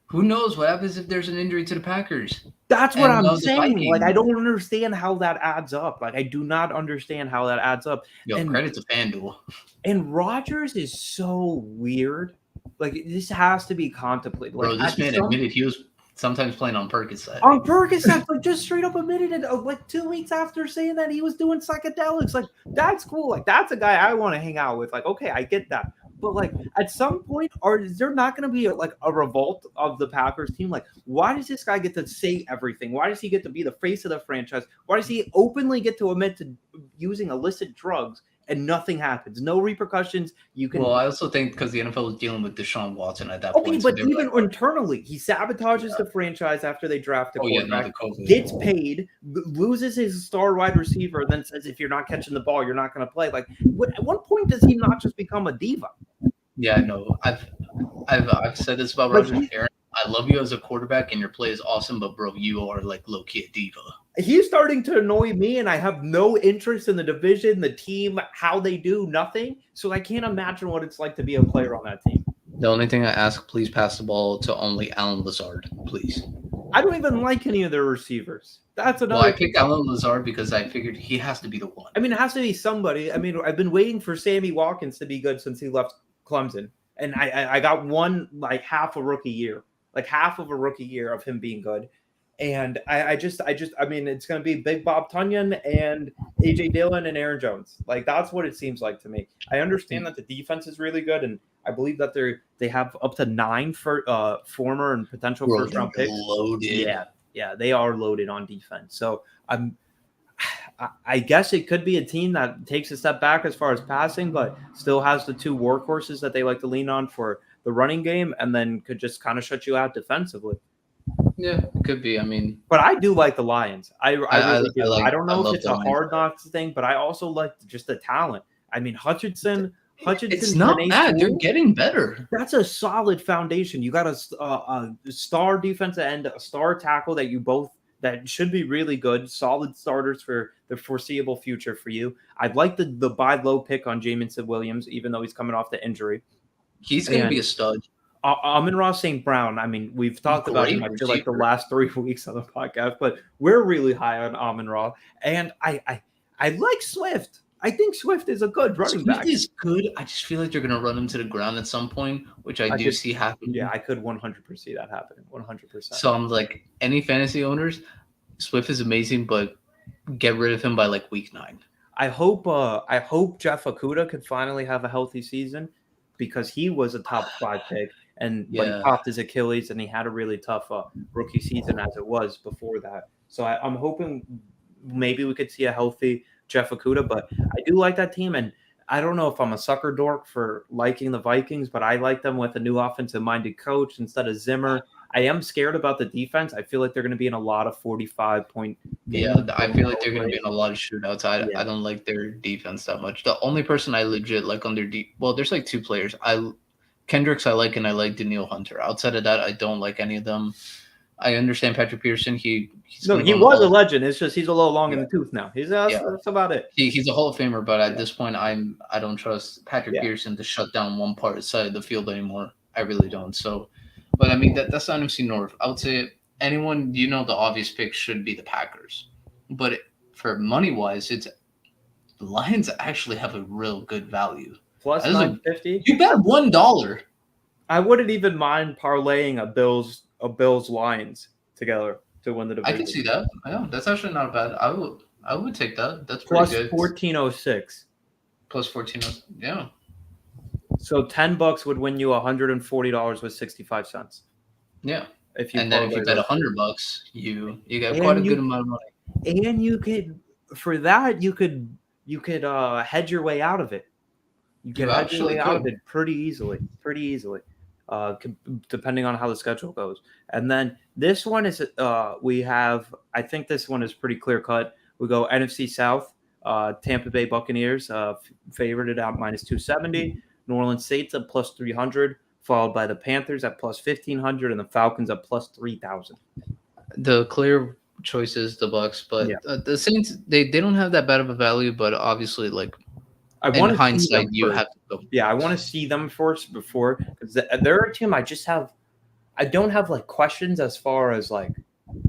Who knows what happens if there's an injury to the Packers? That's what And I'm the saying. Like, I Vikings. don't understand how that adds up. Like, I do not understand how that adds up. Yo, And- credit to FanDuel. And Rodgers is so weird. Like, this has to be contemplated. Like, Bro, this man admitted he was sometimes playing on Percocet. on Percocet, like, just straight up admitted it. Like 2 weeks after saying that he was doing psychedelics. Like, that's cool. Like, that's a guy I want to hang out with. Like, okay, I get that. But like at some point, is there not going to be a revolt of the Packers team? Like, why does this guy get to say everything? Why does he get to be the face of the franchise? Why does he openly get to admit to using illicit drugs and nothing happens? No repercussions. You can. Well, I also think because the NFL was dealing with Deshaun Watson at that Okay, point. but so even internally, he sabotages the franchise after they draft a quarterback. COVID. Gets paid, loses his star wide receiver, then says, "If you're not catching the ball, you're not going to play." Like, at what point does he not just become a diva? Yeah, no, I've said this about Roger Aaron. I love you as a quarterback, and your play is awesome, but bro, you are like low key a diva. He's starting to annoy me, and I have no interest in the division, the team, how they do, nothing. So I can't imagine what it's like to be a player on that team. The only thing I ask, please pass the ball to only Alan Lazard, please. I don't even like any of their receivers. That's another. Well, I picked Alan Lazard because I figured he has to be the one. I mean, it has to be somebody. I mean, I've been waiting for Sammy Watkins to be good since he left Clemson, and I got one like half of a rookie year of him being good, and I mean, it's going to be Big Bob Tunyon and AJ Dillon and Aaron Jones. Like, that's what it seems like to me. I understand that the defense is really good, and I believe that they have up to 9 for former and potential first round picks. Loaded. Yeah, they are loaded on defense. So I guess it could be a team that takes a step back as far as passing, but still has the 2 workhorses that they like to lean on for the running game, and then could just kind of shut you out defensively. Yeah, it could be. I mean, but I do like the Lions. I really do. I don't know if it's a Lions. hard knocks thing, but I also like just the talent. I mean, Hutchinson. It's not bad. They're getting better. That's a solid foundation. You got a star defensive end, a star tackle that should be really good. Solid starters for the foreseeable future for you. I'd like the buy low pick on Jamison Williams, even though he's coming off the injury. He's going to be a stud. Amon-Ra St. Brown. I mean, we've talked about him, I feel like, the last 3 weeks on the podcast, but we're really high on Amon-Ra. And I like Swift. I think Swift is a good running back. Swift is good. I just feel like they're going to run him to the ground at some point, which I do see happening. Yeah, I could 100% see that happening. 100%. So I'm like, any fantasy owners, Swift is amazing, but get rid of him by like week 9. I hope Jeff Okudah could finally have a healthy season, because he was a top 5 pick, but he popped his Achilles, and he had a really tough rookie season as it was before that. So I'm hoping maybe we could see a healthy Jeff Okudah, but I do like that team, and I don't know if I'm a sucker dork for liking the Vikings, but I like them with a new offensive-minded coach instead of Zimmer. I am scared about the defense. I feel like they're going to be in a lot of 45-point games. Yeah, I feel like they're going to be in a lot of shootouts. I don't like their defense that much. The only person I legit like on their there's like 2 players. Kendricks I like, and I like Daniil Hunter. Outside of that, I don't like any of them. I understand Patrick Pearson. He was a legend. It's just he's a little long in the tooth now. That's about it. He's a Hall of Famer, but at this point, I don't trust Patrick Pearson to shut down one side of the field anymore. I really don't. So, but I mean that's the NFC North. I would say anyone the obvious pick should be the Packers, but for money wise, it's the Lions actually have a real good value. Plus 950. You bet $1. I wouldn't even mind parlaying a Bills Lions together to win the division. I can see that. I know that's actually not bad. I would take that. That's plus pretty good. 1406. Plus 1406. Yeah. So $10 would win you $140 with 65 cents. Yeah. if you And then if you parlay bet those two. $100, you get quite a And good you amount of money. and you could for that you could hedge your way out of it. You could You hedge your actually way out of could. it pretty easily, depending on how the schedule goes. And then this one is we have. I think this one is pretty clear cut. We go NFC South. Tampa Bay Buccaneers favored at -270. New Orleans Saints at +300, followed by the Panthers at +1500, and the Falcons at +3000. The clear choice is the Bucks, but Yeah, the Saints they don't have that bad of a value. But obviously, like I in want to see hindsight, them you first. have to go Yeah, I want to Bucks. see them first before because they're a team I don't have like questions as far as like I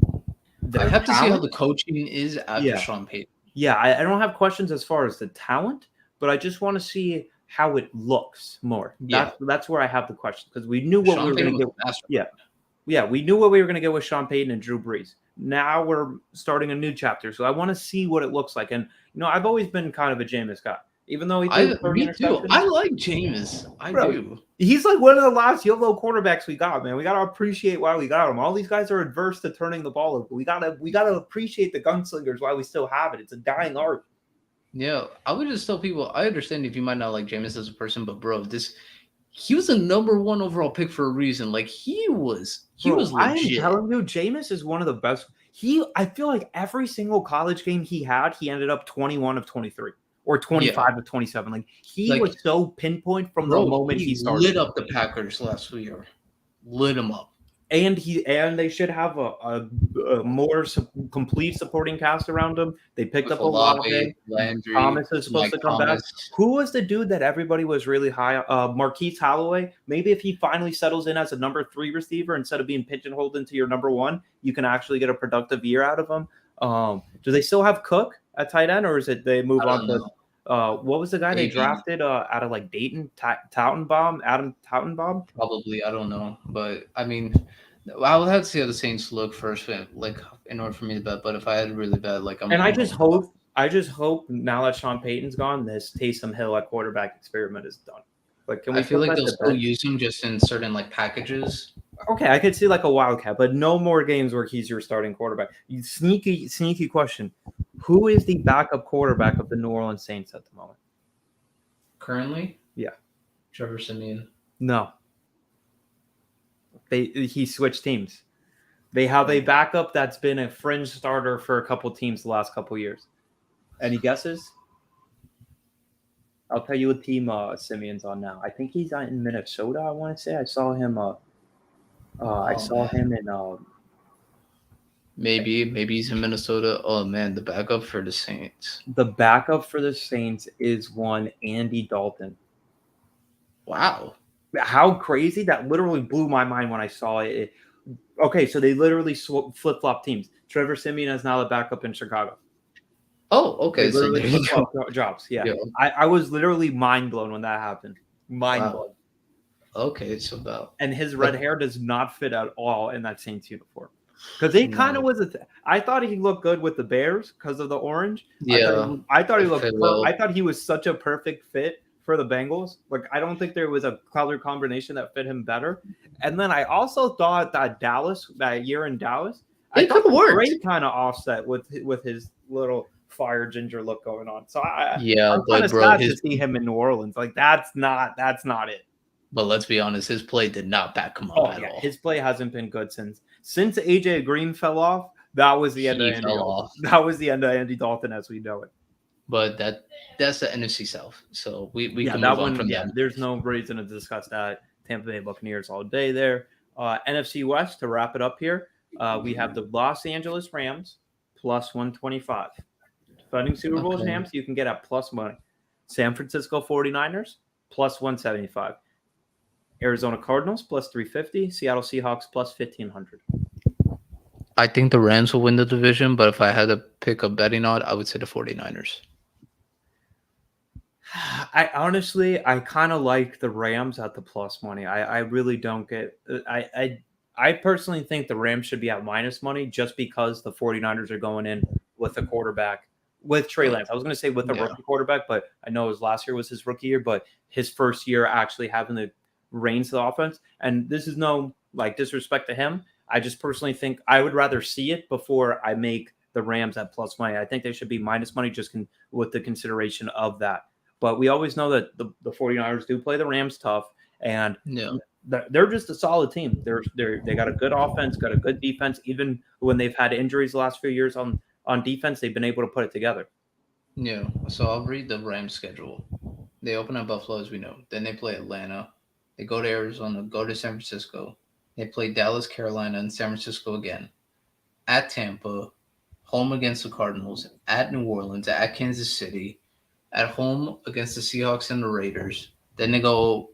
their have to see how talent. the coaching is after Yeah, Sean Payton. yeah, I don't have questions as far as the talent, but I just want to see how it looks more. Yeah, That's where I have the question because we knew what we Sean were going Payton to was get. a master. Yeah, yeah, we knew what we were going to get with Sean Payton and Drew Brees. Now we're starting a new chapter, so I want to see what it looks like. And I've always been kind of a Jameis guy, even though he threw 30 Me too. I interceptions. like Jameis. I Bro, do. he's like one of the last YOLO quarterbacks we got, man. We gotta appreciate why we got him. All these guys are adverse to turning the ball over. We gotta appreciate the gunslingers while we still have it. It's a dying art. Yeah, I would just tell people. I understand if you might not like Jameis as a person, but bro, he was a number one overall pick for a reason. Like he Bro, was I am legit. telling you, Jameis is one of the best. I feel like every single college game he had, he ended up 21 of 23 or Yeah, 25 of 27. Like he like was so pinpoint from the bro, moment he he started. lit up the Packers last year. Lit them up And they should have a more complete supporting cast around him. They picked with up Olave. Olave, Landry, Thomas is supposed Mike to come back. Thomas. Who was the dude that everybody was really high? Marquise Holloway. Maybe if he finally settles in as a number 3 receiver instead of being pigeonholed into your number 1, you can actually get a productive year out of him. Do they still have Cook at tight end, or is it they move I on don't to? know. What was the guy they Maybe, drafted out of like Dayton? Tautenbaum, Adam Tautenbaum. probably. I don't know, but I mean, I would have to see how the Saints look first, like in order for me to bet. But if I had really bad, like And I'm going. I just hope now that Sean Payton's gone, this Taysom Hill at quarterback experiment is done. Like, can I we feel put like that they'll to still bed? use him just in certain like packages. Okay, I could see like a wildcat, but no more games where he's your starting quarterback. Sneaky question: who is the backup quarterback of the New Orleans Saints at the moment? Currently, Yeah, Trevor Simeon. no, he switched teams. They have a backup that's been a fringe starter for a couple teams the last couple years. Any guesses? I'll tell you what team Simeon's on now. I think he's in Minnesota. I want to say I saw him. I Oh saw man, him in. maybe he's in Minnesota. Oh man, the backup for the Saints. The backup for the Saints is one Andy Dalton. Wow. How crazy! That literally blew my mind when I saw it. Okay, so they literally flip flop teams. Trevor Simeon is now the backup in Chicago. Oh, They okay. So literally there flip you go. flop jobs. Yeah, Yeah. I was literally mind blown when that happened. Mind Wow. blown. Okay, so about And his red like hair does not fit at all in that Saints uniform. Because he kind of no. was I thought he looked good with the Bears because of the orange. Yeah, I thought he it looked. fit well. I thought he was such a perfect fit for the Bengals. Like I don't think there was a color combination that fit him better. And then I also thought that that year in Dallas, I It thought could have the worked. gray kind of offset with his little fire ginger look going on. So Yeah, I'm kind but of bro, sad to his see him in New Orleans. Like that's not it. but let's be honest, his play did not back him up Oh at yeah, all. his play hasn't been good since AJ Green fell off. That was the end of He Andy fell Dalton. off. That was the end of Andy Dalton as we know it. But that's the NFC South. So we Yeah, can that move on one. from Yeah, them. there's no reason to discuss that. Tampa Bay Buccaneers all day there. NFC West to wrap it up here. We have the Los Angeles Rams plus 125. Defending Super Bowl Okay. champs, you can get at plus money. San Francisco 49ers plus 175. Arizona Cardinals plus 350. Seattle Seahawks plus 1500. I think the Rams will win the division, but if I had to pick a betting odd, I would say the 49ers. I kind of like the Rams at the plus money. I really don't get. I personally think the Rams should be at minus money just because the 49ers are going in with a quarterback with Trey Lance. I was going to say with a Yeah. rookie quarterback, but I know his last year was his rookie year, but his first year actually having the reins of the offense. And this is no like disrespect to him. I just personally think I would rather see it before I make the Rams at plus money. I think they should be minus money just with the consideration of that. But we always know that the 49ers do play the Rams tough, and Yeah. they're just a solid team. They got a good offense, got a good defense. Even when they've had injuries the last few years on defense, they've been able to put it together. Yeah. So I'll read the Rams schedule. They open at Buffalo, as we know. Then they play Atlanta. They go to Arizona, go to San Francisco. They play Dallas, Carolina, and San Francisco again. At Tampa, home against the Cardinals, at New Orleans, at Kansas City, at home against the Seahawks and the Raiders. Then they go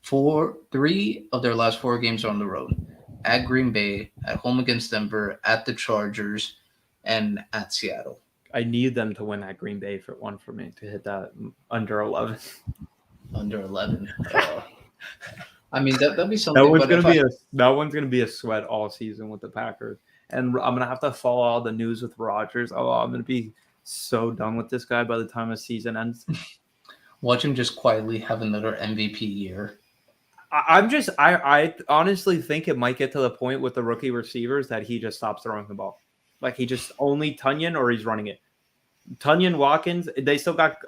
three of their last four games are on the road. At Green Bay, at home against Denver, at the Chargers, and at Seattle. I need them to win at Green Bay for me to hit that under 11. Under 11. I mean, that'd be something. That one's gonna be a sweat all season with the Packers, and I'm gonna have to follow all the news with Rodgers. Oh, I'm gonna be so done with this guy by the time the season ends. Watch him just quietly have another MVP year. I honestly think it might get to the point with the rookie receivers that he just stops throwing the ball. Like he just only Tunyon or he's running it. Tunyon, Watkins, they still got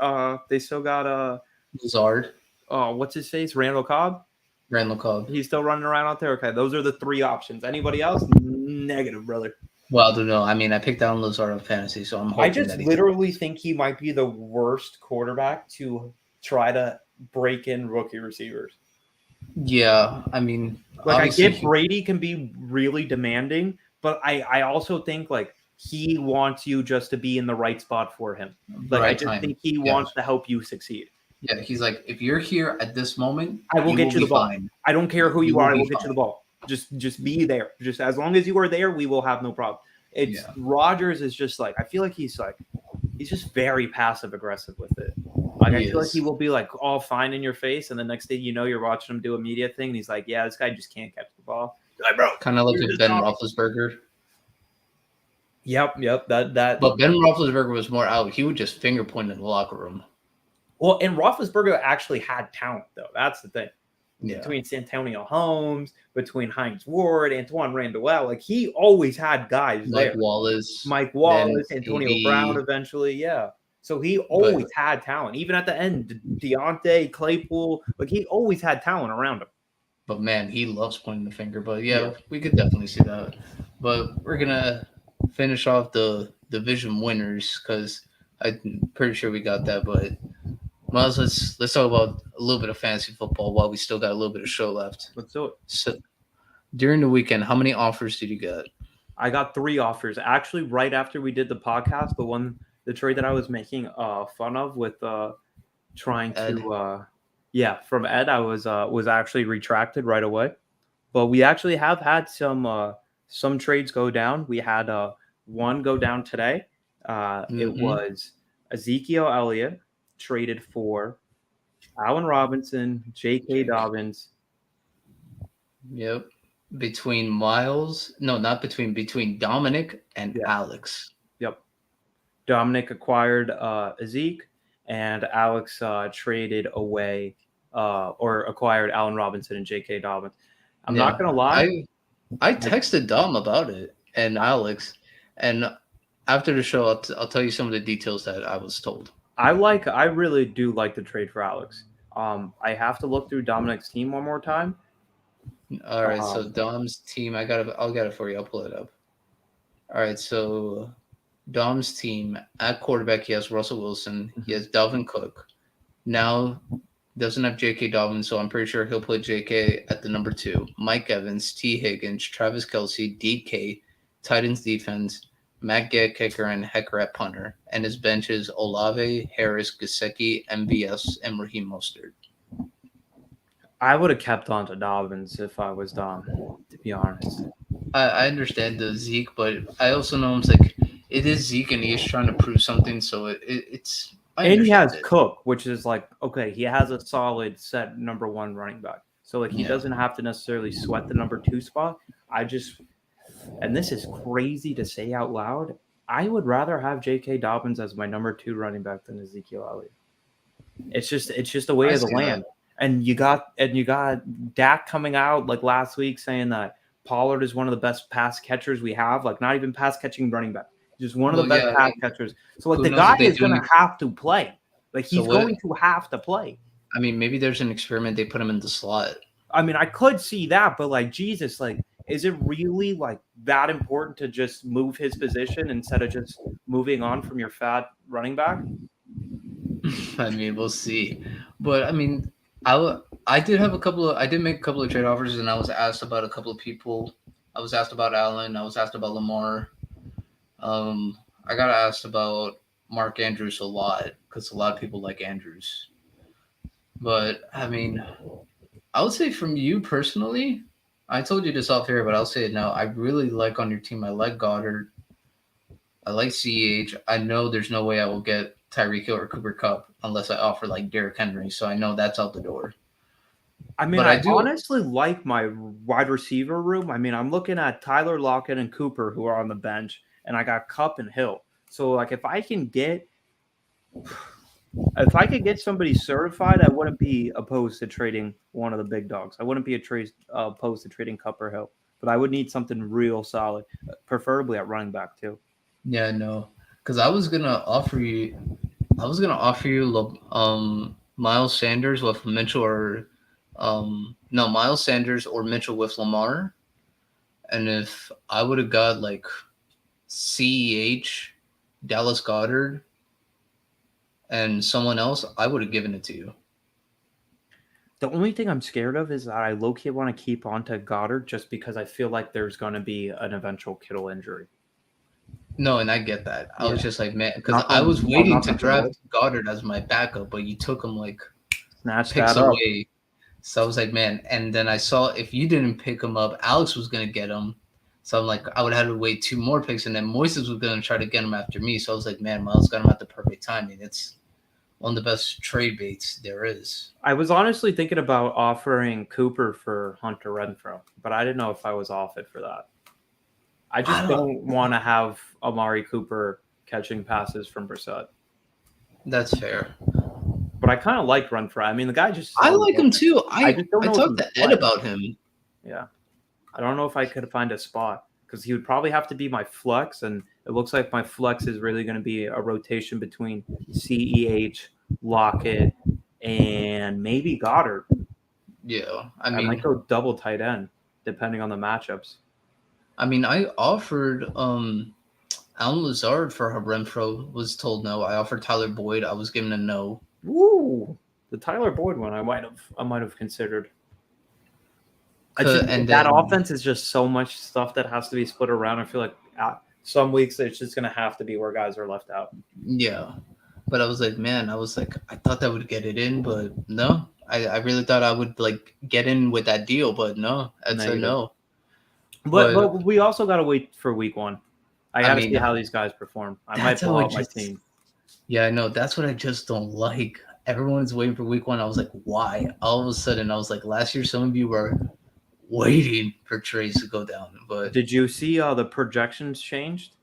Lazard. Oh, what's his face? Randall Cobb? Randall Cobb. He's still running around out there. Okay, those are the three options. Anybody else? Negative, brother. Well, I don't know. I mean, I picked down Lazard on fantasy, so I'm hoping I just literally think he might be the worst quarterback to try to break in rookie receivers. Yeah, I mean, like I get Brady can be really demanding, but I also think like he wants you just to be in the right spot for him. Like I just think he wants to help you succeed. Yeah, he's like, if you're here at this moment, I will get you the ball. Fine. I don't care who you are. I will get you the ball. Just be there. Just as long as you are there, we will have no problem. Rodgers is just like I feel like he's just very passive aggressive with it. Like I feel like he will be like all fine in your face, and the next thing you know, you're watching him do a media thing, and he's like, "Yeah, this guy just can't catch the ball." Like, bro, kind of like a Ben Roethlisberger. Yep. That. But Ben Roethlisberger was more out. He would just finger point in the locker room. Well, and Roethlisberger actually had talent, though. That's the thing. Yeah. Between Santonio Holmes, between Hines Ward, Antoine Randall, like he always had guys there. Mike Wallace, Antonio Brown eventually, yeah. So he always had talent. Even at the end, Deontay, Claypool, like he always had talent around him. But man, he loves pointing the finger. But yeah, we could definitely see that. But we're gonna finish off the division winners because I'm pretty sure we got that. But Myles, let's talk about a little bit of fantasy football while we still got a little bit of show left. Let's do it. So during the weekend, how many offers did you get? I got 3 offers. Actually, right after we did the podcast, the trade that I was making fun of with trying Ed. to from Ed, I was actually retracted right away. But we actually have had some trades go down. We had one go down today. It was Ezekiel Elliott traded for Allen Robinson, J.K. Dobbins. Yep. Between Dominic and Alex. Yep. Dominic acquired Zeke, and Alex traded away or acquired Allen Robinson and J.K. Dobbins. I'm not going to lie. I texted Dom about it and Alex, and after the show, I'll tell you some of the details that I was told. I really do like the trade for Alex. I have to look through Dominic's team one more time. All right, so Dom's team, I'll get it for you. I'll pull it up. All right, so Dom's team at quarterback, he has Russell Wilson. He has Dalvin Cook. Now doesn't have J.K. Dobbins, so I'm pretty sure he'll put J.K. at the number 2. Mike Evans, T. Higgins, Travis Kelce, DK, Titans defense, Matt Gay kicker, and Hecker at punter. And his bench is Olave, Harris, Gesicki, MVS, and Raheem Mostert. I would have kept on to Dobbins if I was Dom, to be honest. I understand the Zeke, but I also know it is Zeke and he is trying to prove something, so it's... And he has Cook, which is like, okay, he has a solid set number 1 running back. So like he doesn't have to necessarily sweat the number 2 spot. And this is crazy to say out loud, I would rather have J.K. Dobbins as my number 2 running back than Ezekiel Elliott. It's just the way of the land. And you got Dak coming out like last week saying that Pollard is one of the best pass catchers we have. Like not even pass catching running back, just one of the Well, best yeah. I pass mean, catchers. So like who the knows guy if they is do gonna any? have to play. Like So he's what? going to have to play. I mean, maybe there's an experiment. They put him in the slot. I mean, I could see that, but like Jesus, like, is it really like that important to just move his position instead of just moving on from your fat running back? I mean, we'll see. But I mean, I did have a couple of I did make a couple of trade offers, and I was asked about a couple of people. I was asked about Allen. I was asked about Lamar. I got asked about Mark Andrews a lot because a lot of people like Andrews. But I mean, I would say from you personally, I told you this off here, but I'll say it now. I really like on your team. I like Goddard. I like CH. I know there's no way I will get Tyreek Hill or Cooper Cup unless I offer like Derrick Henry. So I know that's out the door. I mean, But I I do. honestly like my wide receiver room. I mean, I'm looking at Tyler Lockett and Cooper who are on the bench, and I got Cup and Hill. So like if I could get somebody certified, I wouldn't be opposed to trading one of the big dogs. I wouldn't be opposed to trading Cup or Hill, but I would need something real solid, preferably at running back too. Yeah, no, because I was gonna offer you Miles Sanders with Mitchell or no Miles Sanders or Mitchell with Lamar, and if I would have got like CEH, Dallas Goddard, and someone else, I would have given it to you. The only thing I'm scared of is that I low key want to keep on to Goddard just because I feel like there's going to be an eventual Kittle injury. No, and I get that. I Yeah, was just like, man, because I nothing. was waiting to Nothing for draft Woods. Goddard as my backup, but you took him like Snatch picks that up. away. So I was like, man. And then I saw if you didn't pick him up, Alex was gonna get him. So I'm like, I would have to wait two more picks, and then Moises was gonna try to get him after me. So I was like, man, Miles got him at the perfect timing. It's one of the best trade baits there is. I was honestly thinking about offering Cooper for Hunter Renfro, but I didn't know if I was off it for that. I I just don't. don't want to have Amari Cooper catching passes from Brissett. That's fair. But I kind of like Renfro. I mean, the guy just I solid. like him too. I I just don't I know if talked he's to Ed flex. about him. Yeah. I don't know if I could find a spot because he would probably have to be my flex. And it looks like my flex is really going to be a rotation between CEH, Lockett, and maybe Goddard. Yeah, I might go double tight end depending on the matchups. I offered Alan Lazard for Renfro was told no. I offered Tyler Boyd. I was given a no. Woo! The Tyler Boyd one I might have considered. And That then offense is just so much stuff that has to be split around. I feel like some weeks it's just going to have to be where guys are left out. yeah, but I was like, man, I thought that would get it in, but no. I really thought I would like get in with that deal, but no, it's a Negative. no. But But we also got to wait for week one. I I got to see mean, how these guys perform. I might that's how blow I out my just team. yeah, I know. That's what I just don't like. Everyone's waiting for week one. I was like, why? All of a sudden, I was like, last year, some of you were waiting for trades to go down, but Did you see the projections changed?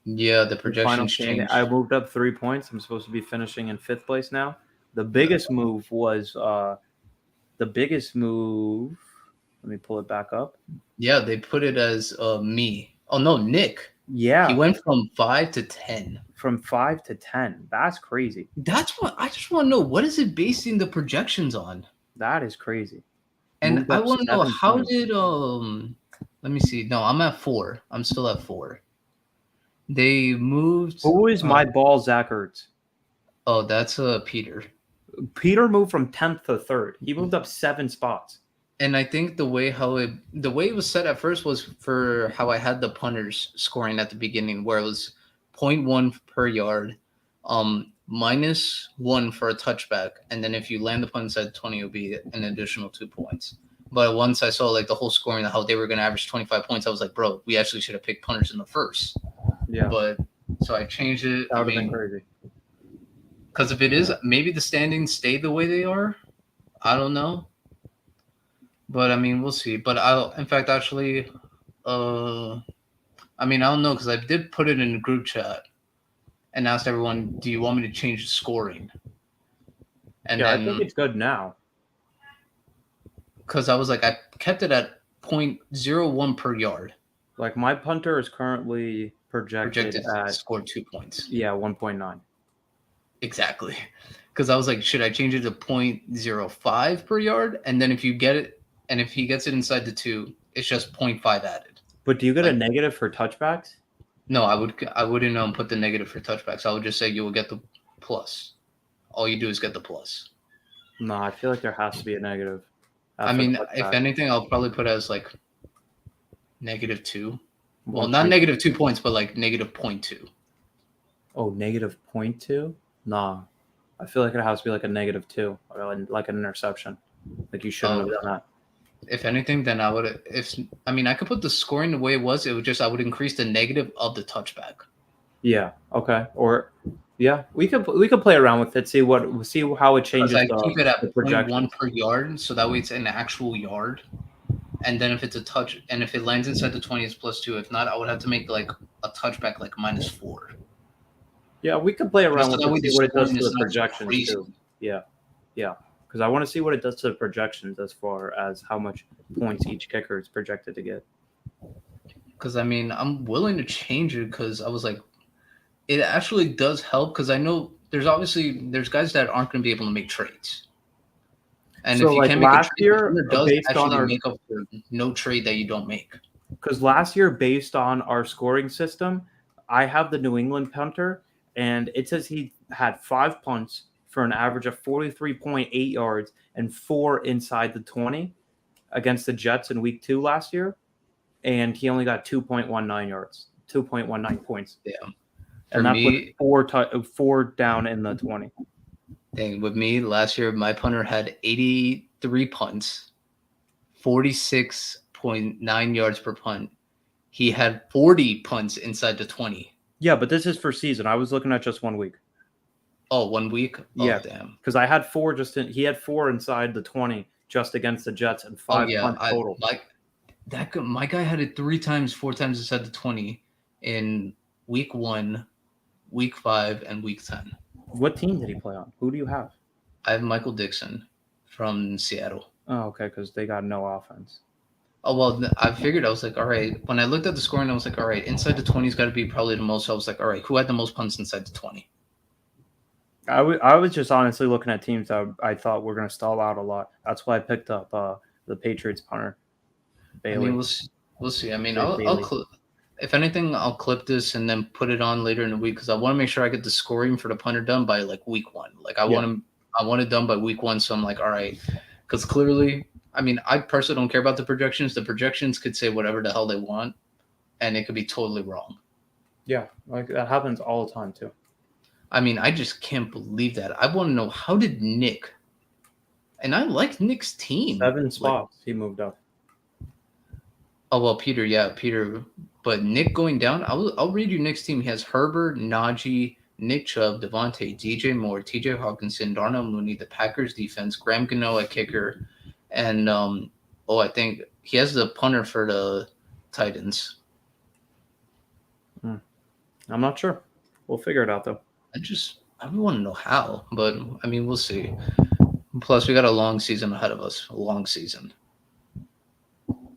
yeah, the The final projections standing. I changed. moved up 3 points. I'm supposed to be finishing in fifth place now. The Uh, biggest move was the biggest move. Let me pull it back up. Yeah, they put it as me. Oh no, Nick. He Yeah, went from 5 to 10. from 5 to 10. That's crazy. That's what I just want to know. What is it basing the projections on? That is crazy. And Moved I up want to know 7 points. let me see. No, I'm at 4. I'm still at 4. They moved Who is my ball, Zach Ertz? oh, that's Peter. Peter moved from 10th to third. He moved up 7 spots. And I think the way it was set at first was for how I had the punters scoring at the beginning, where it was point 0.1 per yard, -1 for a touchback, and then if you land the punt inside 20, it'll be an additional 2 points. But once I saw like the whole scoring, how they were going to average 25 points, I was like, bro, we actually should have picked punters in the first. Yeah, But so I changed it. that would have been crazy. Because if it is, maybe the standings stay the way they are. I don't know. But we'll see. But in fact, actually, I don't know because I did put it in the group chat and asked everyone, "Do you want me to change the scoring?" And Yeah, I think then it's good now. because I was like, I kept it at .01 per yard Like my punter is currently projected projected to at score 2 points. 1.9. Exactly. Because I was like, should I change it to .05 per yard? And then if you get it, and if he gets it inside the 2, it's just .5 added. But do you get a Like- negative for touchbacks? No, I wouldn't put the negative for touchbacks. I would just say you will get the plus. All you do is get the plus. No, I feel like there has to be a negative. I after mean, if touchback. anything, I'll probably put it as like -2. Well, not 1.2. -2 points, but like -0.2. Oh, -0.2? Nah. I feel like it has to be like a -2 or like an interception. Like you shouldn't have done that. If anything, then I would. I could put the scoring the way it was. It would just I would increase the negative of the touchback. Yeah. Okay. Or yeah, we could play around with it. See how it changes I keep it at the projection. .1 per yard, so that way it's an actual yard. And then if it's a touch, and if it lands inside the 20, it's +2. If not, I would have to make like a touchback like -4. Yeah, we could play around So with that way it, the see what it does scoring to is the not projections crazy. too. Yeah. Because I want to see what it does to the projections as far as how much points each kicker is projected to get. Because I'm willing to change it because I was like, it actually does help because I know there's guys that aren't going to be able to make trades. And So, if you like can't make last a trade, year, the does based on actually our make up for no trade that you don't make. because last year, based on our scoring system, I have the New England punter, and it says he had 5 punts for an average of 43.8 yards and 4 inside the 20 against the Jets in Week 2 last year, and he only got 2.19 yards, 2.19 points. Yeah. And For that's me, with 4 down in the 20. dang, with me last year, my punter had 83 punts, 46.9 yards per punt. He had 40 punts inside the 20. Yeah, but this is for season. I was looking at just 1 week. Oh, 1 week? Yeah. Oh, damn. Because I had 4 he had 4 inside the 20 just against the Jets and 5 punts total. My guy had it 4 times inside the 20 in week 1, week 5, and week 10. What team did he play on? Who do you have? I have Michael Dixon from Seattle. Oh, okay, because they got no offense. Oh, well, I figured, I was like, all right. When I looked at the scoring, I was like, all right, inside the 20's got to be probably the most. So I was like, all right, who had the most punts inside the 20? I was just honestly looking at teams that I thought were going to stall out a lot. That's why I picked up the Patriots punter, Bailey. We'll see. If anything, I'll clip this and then put it on later in the week because I want to make sure I get the scoring for the punter done by like week 1. Like I want it done by week 1. So I'm like, all right, because clearly, I personally don't care about the projections. The projections could say whatever the hell they want, and it could be totally wrong. Yeah, like that happens all the time too. I just can't believe that. I want to know, how did Nick, and I like Nick's team. 7 spots he moved up. Oh, well, Peter. But Nick going down, I'll read you Nick's team. He has Herbert, Najee, Nick Chubb, Devontae, DJ Moore, TJ Hawkinson, Darnell Mooney, the Packers defense, Graham Gano at kicker, and I think he has the punter for the Titans. I'm not sure. We'll figure it out though. I want to know how, but we'll see. Plus, we got a long season ahead of us. A long season.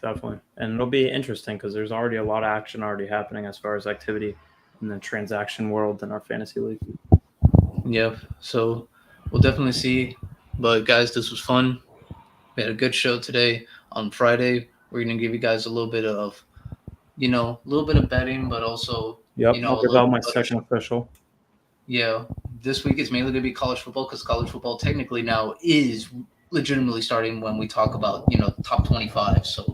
Definitely. And it'll be interesting because there's already a lot of action already happening as far as activity in the transaction world in our fantasy league. Yep. So we'll definitely see. But guys, this was fun. We had a good show today. On Friday, we're going to give you guys a little bit of, betting, but also, I'll give out my second official. Yeah. This week is mainly going to be college football because college football technically now is legitimately starting when we talk about, top 25. So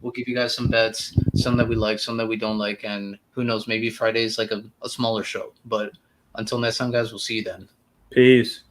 we'll give you guys some bets, some that we like, some that we don't like. And who knows, maybe Friday is like a smaller show. But until next time, guys, we'll see you then. Peace.